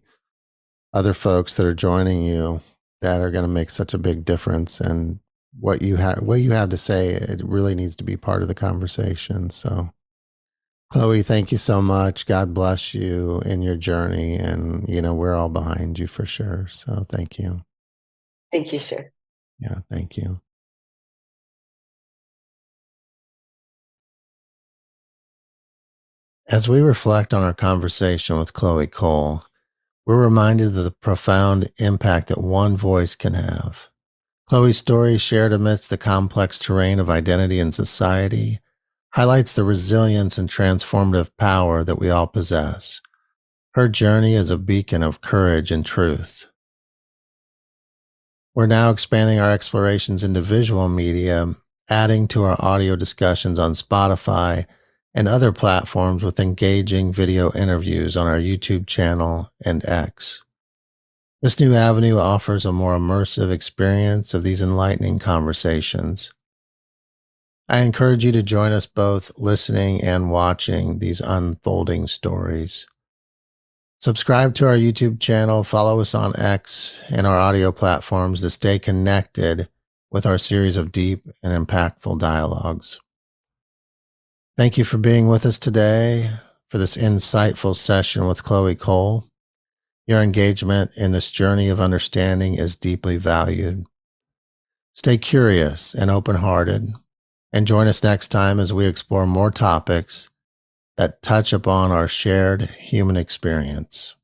other folks that are joining you that are going to make such a big difference. And what you have to say, it really needs to be part of the conversation. So, Chloe, thank you so much. God bless you in your journey. And, we're all behind you for sure. So thank you. Thank you, sir. Yeah, thank you. As we reflect on our conversation with Chloe Cole, we're reminded of the profound impact that one voice can have. Chloe's story, shared amidst the complex terrain of identity and society, highlights the resilience and transformative power that we all possess. Her journey is a beacon of courage and truth. We're now expanding our explorations into visual media, adding to our audio discussions on Spotify and other platforms with engaging video interviews on our YouTube channel and X. This new avenue offers a more immersive experience of these enlightening conversations. I encourage you to join us both listening and watching these unfolding stories. Subscribe to our YouTube channel, follow us on X and our audio platforms to stay connected with our series of deep and impactful dialogues. Thank you for being with us today for this insightful session with Chloe Cole. Your engagement in this journey of understanding is deeply valued. Stay curious and open-hearted, and join us next time as we explore more topics that touch upon our shared human experience.